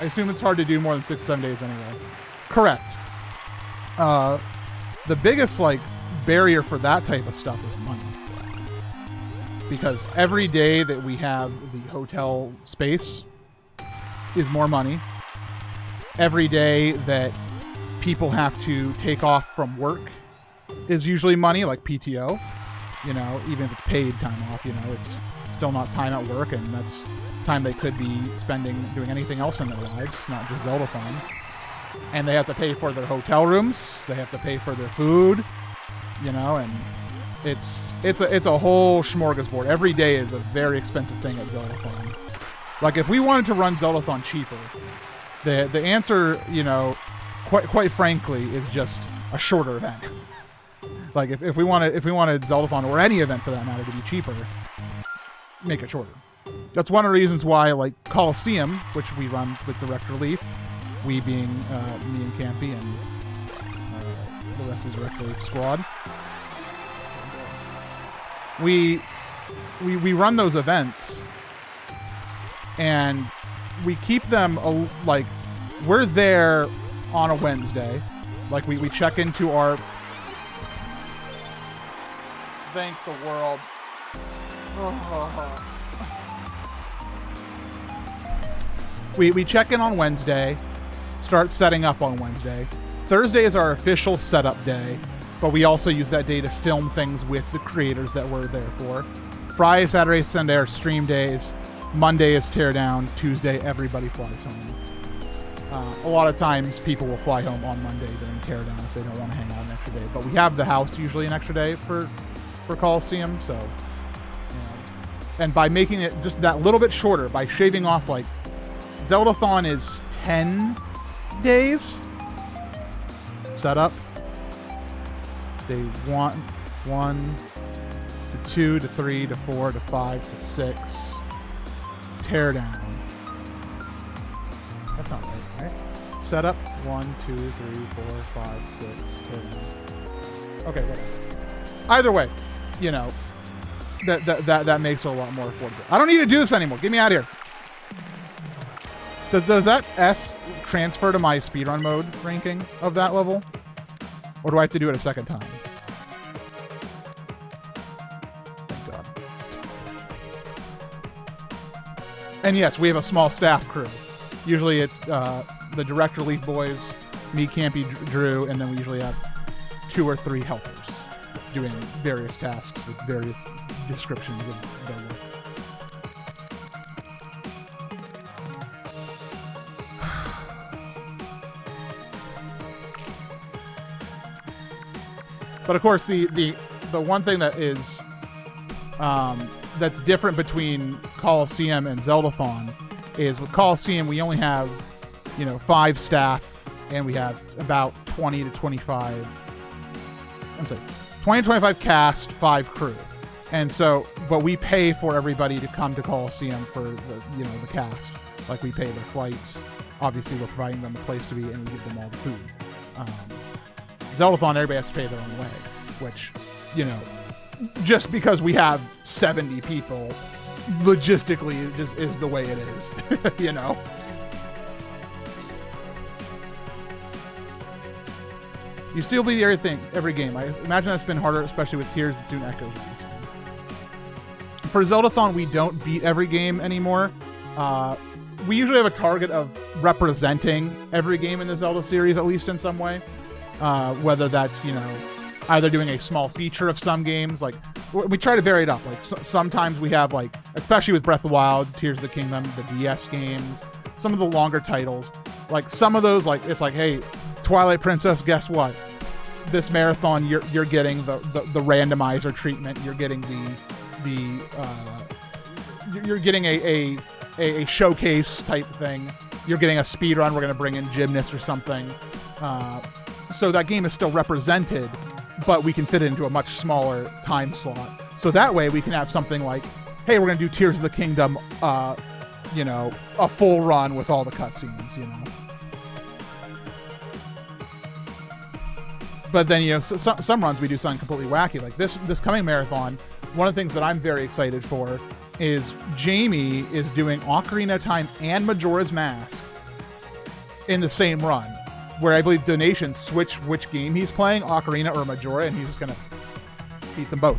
I assume it's hard to do more than 6-7 days anyway. Correct. The biggest like barrier for that type of stuff is money. Because every day that we have the hotel space is more money. Every day that people have to take off from work is usually money, like PTO. You know, even if it's paid time off, you know, it's still not time at work, and that's time they could be spending doing anything else in their lives, not just Zelda-thon. And they have to pay for their hotel rooms, they have to pay for their food, you know, and it's a whole smorgasbord. Every day is a very expensive thing at Zelda-thon. Like, if we wanted to run Zelda-thon cheaper, the answer, you know, quite frankly, is just a shorter event. Like, if we wanted Zelda-thon, or any event for that matter, to be cheaper, make it shorter. That's one of the reasons why, like, Coliseum, which we run with direct relief, we being me and Campy and the rest is direct relief squad. We run those events, and we keep them like, we're there on a Wednesday. Like, we check into our... Thank the world. Oh. We check in on Wednesday, start setting up on Wednesday. Thursday is our official setup day, but we also use that day to film things with the creators that we're there for. Friday, Saturday, Sunday are stream days. Monday is teardown. Tuesday, everybody flies home. A lot of times people will fly home on Monday during teardown if they don't want to hang out an extra day. But we have the house usually an extra day for Coliseum, so... And by making it just that little bit shorter, by shaving off, like, Zelda-thon is 10 days setup. Day 1 to 2 to 3 to 4 to 5 to 6. Teardown. That's not right? Setup 1, 2, 3, 4, 5, 6. Teardown. Okay, whatever. Either way, you know, that makes it a lot more affordable. I don't need to do this anymore. Get me out of here. Does that S transfer to my speedrun mode ranking of that level? Or do I have to do it a second time? Thank God. And yes, we have a small staff crew. Usually it's the direct relief boys, me, Campy, Drew, and then we usually have 2 or 3 helpers doing various tasks with various descriptions of their work. But of course, the one thing that is that's different between Coliseum and Zelda-thon is with Coliseum we only have, you know, 5 staff, and we have about 20 to 25. I'm sorry, 20 to 25 cast, 5 crew, and so, but we pay for everybody to come to Coliseum for the, you know, the cast. Like, we pay their flights. Obviously, we're providing them a place to be, and we give them all the food. Zelda-thon, everybody has to pay their own way, which, you know, just because we have 70 people, logistically, it just is the way it is, you know? You still beat every game. I imagine that's been harder, especially with Tears and soon Echoes. For Zelda-thon, we don't beat every game anymore. We usually have a target of representing every game in the Zelda series, at least in some way. Whether that's, you know, either doing a small feature of some games, like, we try to vary it up. Like, sometimes we have, like, especially with Breath of the Wild, Tears of the Kingdom, the DS games, some of the longer titles. Like, some of those, like, it's like, hey, Twilight Princess, guess what? This marathon, you're getting the randomizer treatment. You're getting you're getting a showcase type thing. You're getting a speed run. We're gonna bring in gymnasts or something. So that game is still represented, but we can fit it into a much smaller time slot. So that way we can have something like, hey, we're gonna do Tears of the Kingdom, you know, a full run with all the cutscenes, you know. But then, you know, some runs we do something completely wacky. Like this coming marathon, one of the things that I'm very excited for is Jamie is doing Ocarina of Time and Majora's Mask in the same run, where I believe donations switch which game he's playing, Ocarina or Majora, and he's just going to beat them both.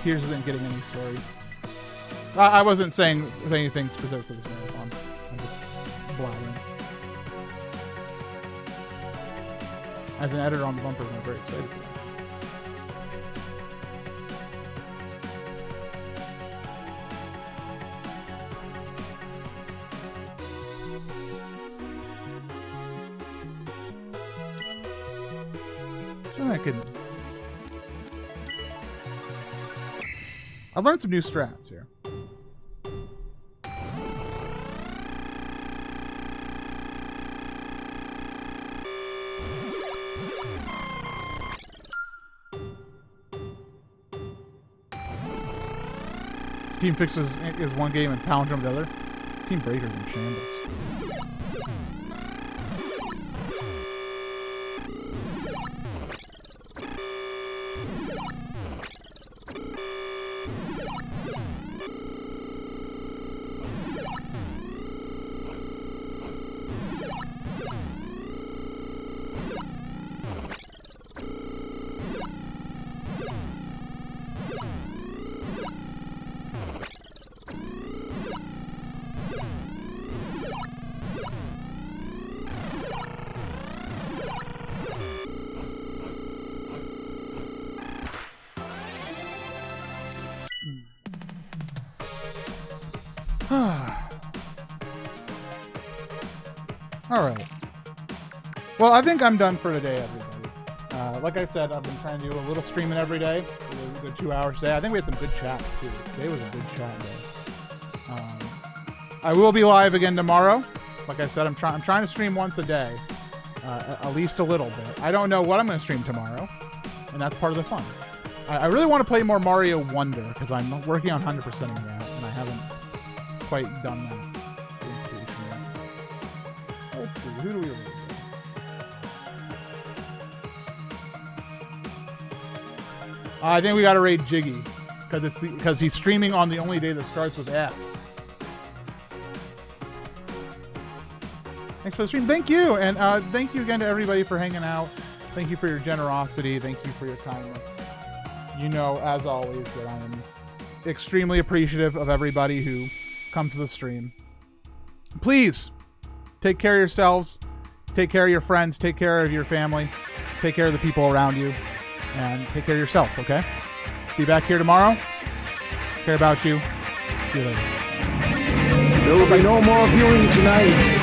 Tears isn't getting any story. I wasn't saying anything specific for this marathon. I'm just blabbering. as an editor on the bumpers, I'm very excited for that. I learned some new strats here. Team Fixes is one game and Palindrome the other. Team Breaker's in shambles. Alright. Well, I think I'm done for today, everybody. Like I said, I've been trying to do a little streaming every day. A good 2 hours today. I think we had some good chats, too. Today was a good chat day. I will be live again tomorrow. Like I said, I'm trying to stream once a day. At least a little bit. I don't know what I'm going to stream tomorrow. And that's part of the fun. I really want to play more Mario Wonder, because I'm working on 100%ing that, and I haven't quite done that. Let's see, who do we raid? I think we gotta raid Jiggy, because he's streaming on the only day that starts with F. Thanks for the stream. Thank you, and thank you again to everybody for hanging out. Thank you for your generosity. Thank you for your kindness. You know, as always, that I am extremely appreciative of everybody who comes to the stream. Please take care of yourselves, take care of your friends, take care of your family, take care of the people around you, and take care of yourself, okay? Be back here tomorrow. Care about you. See you later. There will be no more viewing tonight.